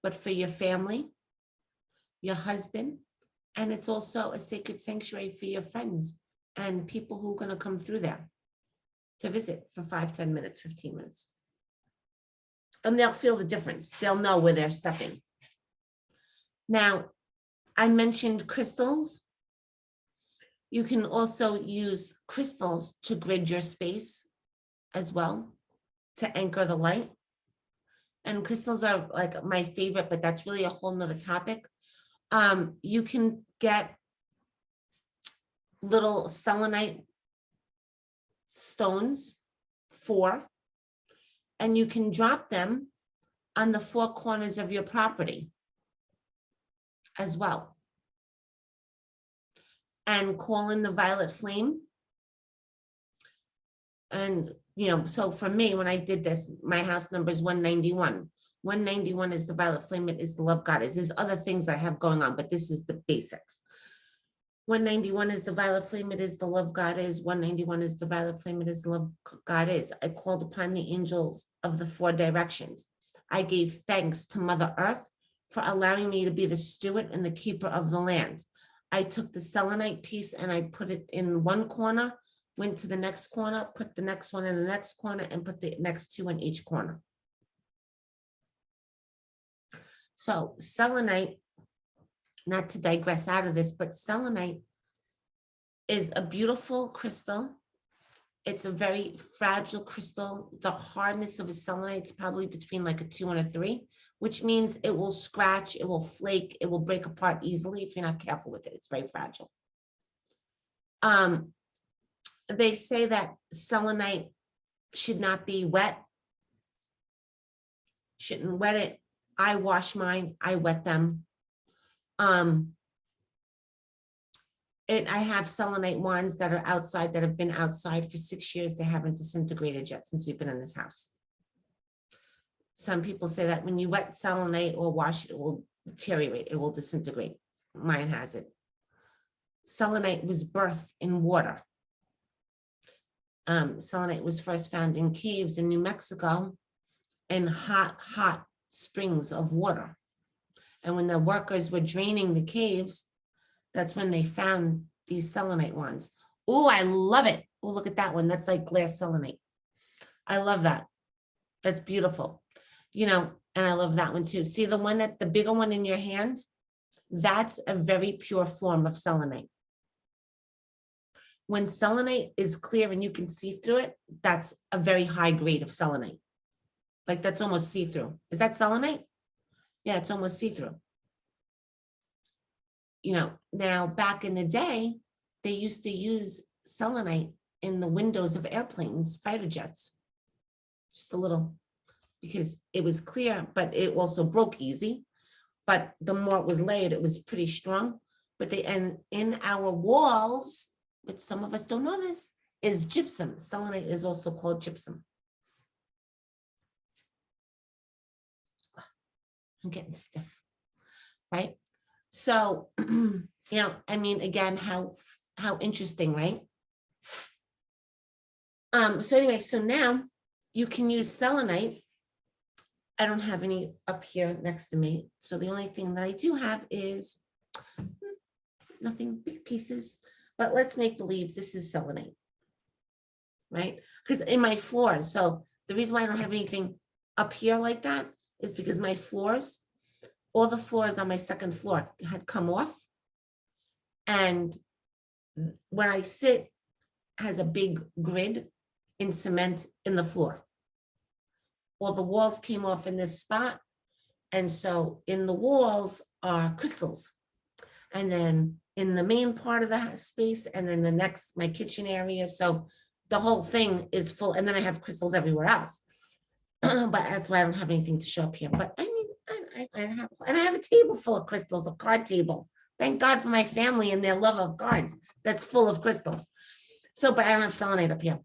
but for your family, your husband, and it's also a sacred sanctuary for your friends and people who are going to come through there to visit for 5, 10 minutes, 15 minutes. And they'll feel the difference. They'll know where they're stepping. Now, I mentioned crystals. You can also use crystals to grid your space as well, to anchor the light. And crystals are like my favorite, but that's really a whole nother topic. You can get little selenite stones, 4, and you can drop them on the 4 corners of your property as well. And call in the violet flame. And, so for me, when I did this, my house number is 191. 191 is the violet flame. It is the love goddess. There's other things I have going on, but this is the basics. 191 is the violet flame. It is the love goddess. 191 is the violet flame. It is the love goddess. I called upon the angels of the 4 directions. I gave thanks to Mother Earth for allowing me to be the steward and the keeper of the land. I took the selenite piece and I put it in one corner, went to the next corner, put the next one in the next corner, and put the next 2 in each corner. So selenite, not to digress out of this, but selenite is a beautiful crystal. It's a very fragile crystal. The hardness of a selenite is probably between like a 2 and a 3, which means it will scratch, it will flake, it will break apart easily if you're not careful with it. It's very fragile. They say that selenite should not be wet. Shouldn't wet it. I wash mine, I wet them. I have selenite wands that are outside, that have been outside for 6 years. They haven't disintegrated yet since we've been in this house. Some people say that when you wet selenite or wash it, it will deteriorate, it will disintegrate. Mine hasn't. Selenite was birthed in water. Selenite was first found in caves in New Mexico in hot springs of water. And when the workers were draining the caves, that's when they found these selenite wands. Oh, I love it. Oh, look at that one. That's like glass selenite. I love that. That's beautiful. And I love that one too. See the one the bigger one in your hand? That's a very pure form of selenite. When selenite is clear and you can see through it, that's a very high grade of selenite. Like that's almost see-through. Is that selenite? Yeah, it's almost see-through. Now back in the day, they used to use selenite in the windows of airplanes, fighter jets. Just a little, because it was clear, but it also broke easy. But the more it was laid, it was pretty strong. But and in our walls, which some of us don't know this, is gypsum. Selenite is also called gypsum. I'm getting stiff, right? So, you know, I mean, again, how interesting, right? So anyway, so now you can use selenite. I don't have any up here next to me. So the only thing that I do have is nothing, big pieces, but let's make believe this is selenite, right? Because in my floors, so the reason why I don't have anything up here like that is because my floors, all the floors on my second floor had come off. And where I sit has a big grid in cement in the floor. All the walls came off in this spot. And so in the walls are crystals. And then in the main part of the space, and then the next, my kitchen area. So the whole thing is full. And then I have crystals everywhere else. But that's why I don't have anything to show up here. But I mean, I have a table full of crystals, a card table. Thank God for my family and their love of cards that's full of crystals. So, but I don't have selenite up here.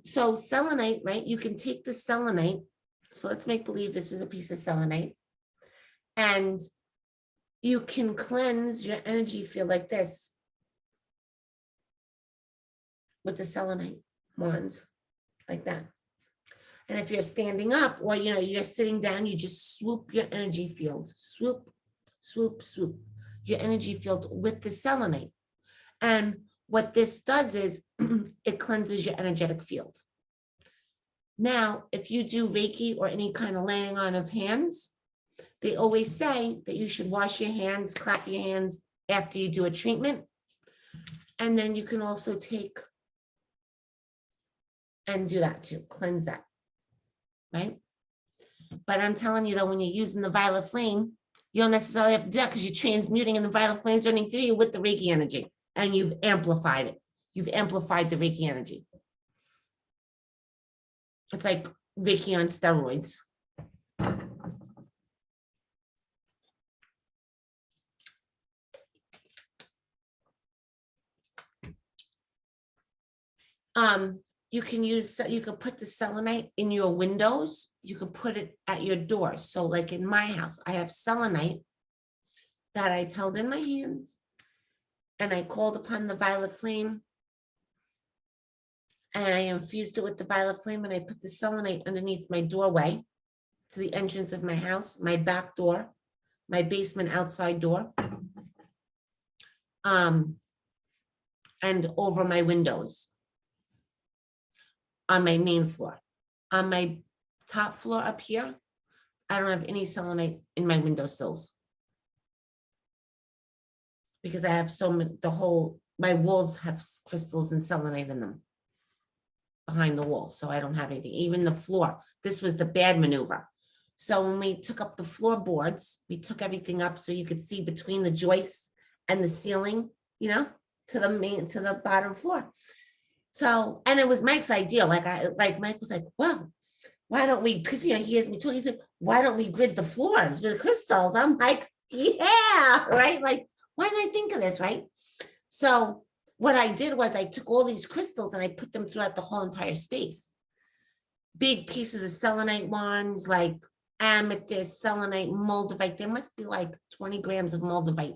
So selenite, right? You can take the selenite. So let's make believe this is a piece of selenite. And you can cleanse your energy field like this with the selenite wands, like that. And if you're standing up or, you know, you're sitting down, you just swoop your energy field, swoop, swoop, swoop your energy field with the selenite. And what this does is it cleanses your energetic field. Now, if you do Reiki or any kind of laying on of hands, they always say that you should wash your hands, clap your hands after you do a treatment. And then you can also take and do that too, cleanse that, right? But I'm telling you though, when you're using the violet flame, you don't necessarily have to do that because you're transmuting and the violet flame's running through you with the Reiki energy and you've amplified it. You've amplified the Reiki energy. It's like Reiki on steroids. You can put the selenite in your windows. You can put it at your doors. So like in my house, I have selenite that I've held in my hands and I called upon the violet flame and I infused it with the violet flame and I put the selenite underneath my doorway to the entrance of my house, my back door, my basement outside door, and over my windows. On my main floor. On my top floor up here, I don't have any selenite in my windowsills. Because I have my walls have crystals and selenite in them behind the wall. So I don't have anything, even the floor. This was the bad maneuver. So when we took up the floorboards, we took everything up so you could see between the joists and the ceiling, you know, to the bottom floor. So, and it was Mike's idea. Like Mike was like, well, why don't we, because, you know, he hears me talk, he said, why don't we grid the floors with crystals? I'm like, yeah, right? Like, why didn't I think of this, right? So what I did was I took all these crystals and I put them throughout the whole entire space. Big pieces of selenite wands, like amethyst, selenite, moldavite. There must be like 20 grams of moldavite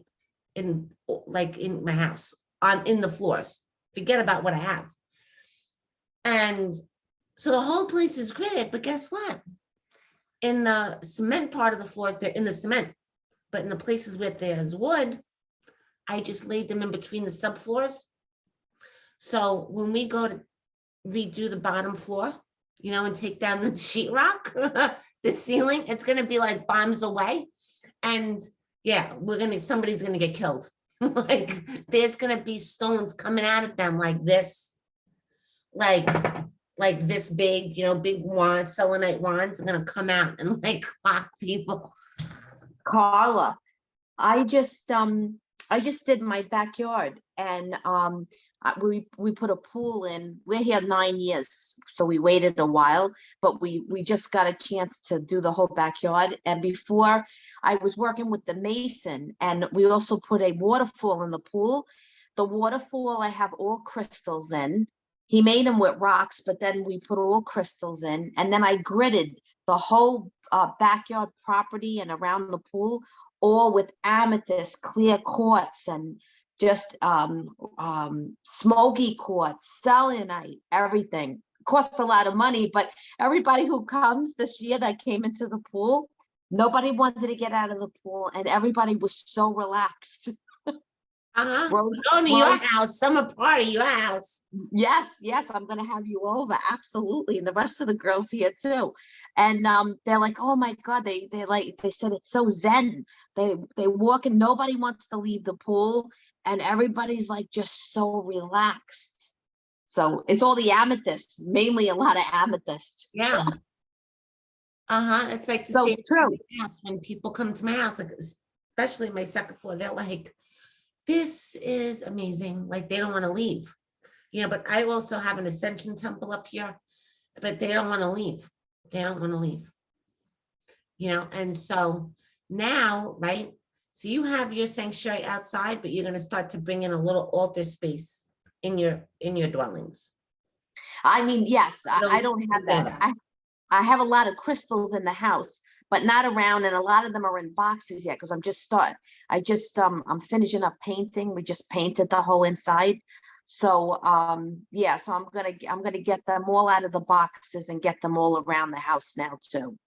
in my house, in the floors. Forget about what I have. And so the whole place is gridded, but guess what? In the cement part of the floors, they're in the cement, but in the places where there's wood, I just laid them in between the subfloors. So when we go to redo the bottom floor, you know, and take down the sheetrock, the ceiling, it's going to be like bombs away. And yeah, somebody's going to get killed. Like there's going to be stones coming out of them like this. Like this big, you know, big wands, selenite wands are gonna come out and like clock people. Carla, I just I just did my backyard and we put a pool in. We're here 9 years, so we waited a while, but we just got a chance to do the whole backyard. And before I was working with the mason, and we also put a waterfall in the pool. The waterfall I have all crystals in. He made them with rocks, but then we put all crystals in, and then I gridded the whole backyard property and around the pool, all with amethyst, clear quartz, and just smoky quartz, selenite, everything. Cost a lot of money, but everybody who comes this year that came into the pool, nobody wanted to get out of the pool, and everybody was so relaxed. Uh-huh. Rose- Going to your Rose- house, summer party, your house. Yes, I'm gonna have you over, absolutely, and the rest of the girls here too. And they're like, oh my God, they said it's so zen. They walk and nobody wants to leave the pool, and everybody's like just so relaxed. So it's all the amethyst, mainly a lot of amethyst. Yeah. Uh-huh. It's like the So same true. thing in my house when people come to my house, like especially my second floor, they're like, this is amazing. Like they don't want to leave. You know, but I also have an ascension temple up here, but they don't want to leave. They don't want to leave. You know, and so now, right? So you have your sanctuary outside, but you're going to start to bring in a little altar space in your dwellings. I mean, yes, Those I don't have that. together. I have a lot of crystals in the house, but not around, and a lot of them are in boxes yet because I'm finishing up painting. We just painted the whole inside. So yeah, so I'm gonna get them all out of the boxes and get them all around the house now too.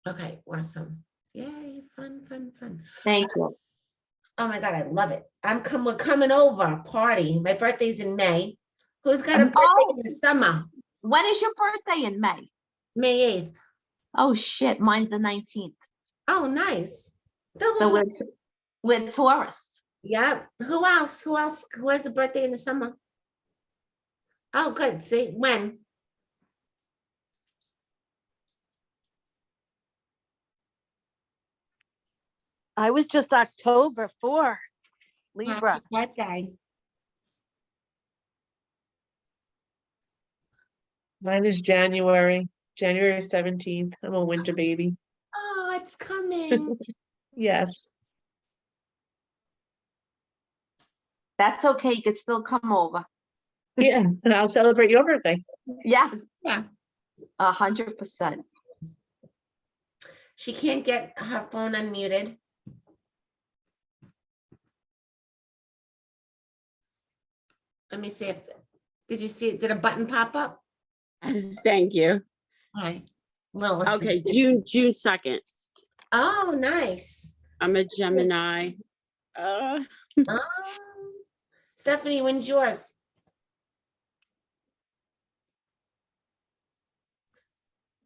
Okay, awesome. Yay, fun, fun, fun. Thank you. Oh my God, I love it. We're coming over, party. My birthday's in May. Who's got a birthday Oh. in the summer? When is your birthday in May? May 8th. Oh shit, mine's the 19th. Oh, nice. So Double. we're Taurus. Yeah. Who else? Who has a birthday in the summer? Oh, good. See, when? I was just October 4, Libra. Happy birthday. Mine is January 17th. I'm a winter baby. Oh, it's coming. Yes. That's okay. You could still come over. Yeah, and I'll celebrate your birthday. Yes. Yeah. 100%. She can't get her phone unmuted. Let me see if, did you see it? Did a button pop up? Thank you. All right. Little. Okay, assistant. June 2nd. Oh, nice. I'm a Gemini. Stephanie, when's yours?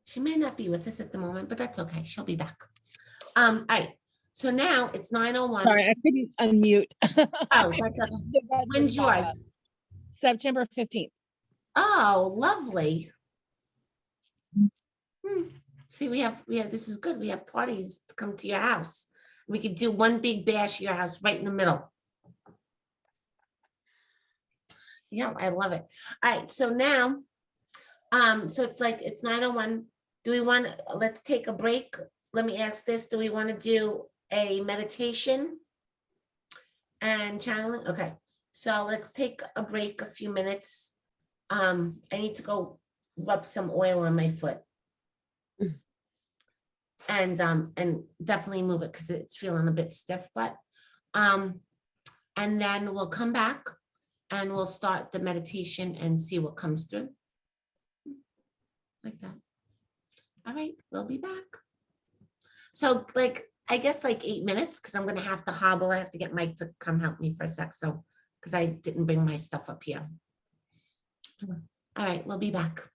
She may not be with us at the moment, but that's okay. She'll be back. All right. So now it's 9:01. Sorry, I couldn't unmute. Oh, that's okay. When's yours? September 15th. Oh, lovely. See, we have, this is good. We have parties to come to your house. We could do one big bash at your house right in the middle. Yeah, I love it. All right, so now, so it's like, it's 9:01. Do we want, let's take a break. Let me ask this. Do we want to do a meditation and channeling? Okay, so let's take a break, a few minutes. I need to go rub some oil on my foot. And definitely move it because it's feeling a bit stiff, but and then we'll come back and we'll start the meditation and see what comes through. Like that. All right, we'll be back. So like, I guess like 8 minutes, because I'm gonna have to hobble. I have to get Mike to come help me for a sec. So, because I didn't bring my stuff up here. All right, we'll be back.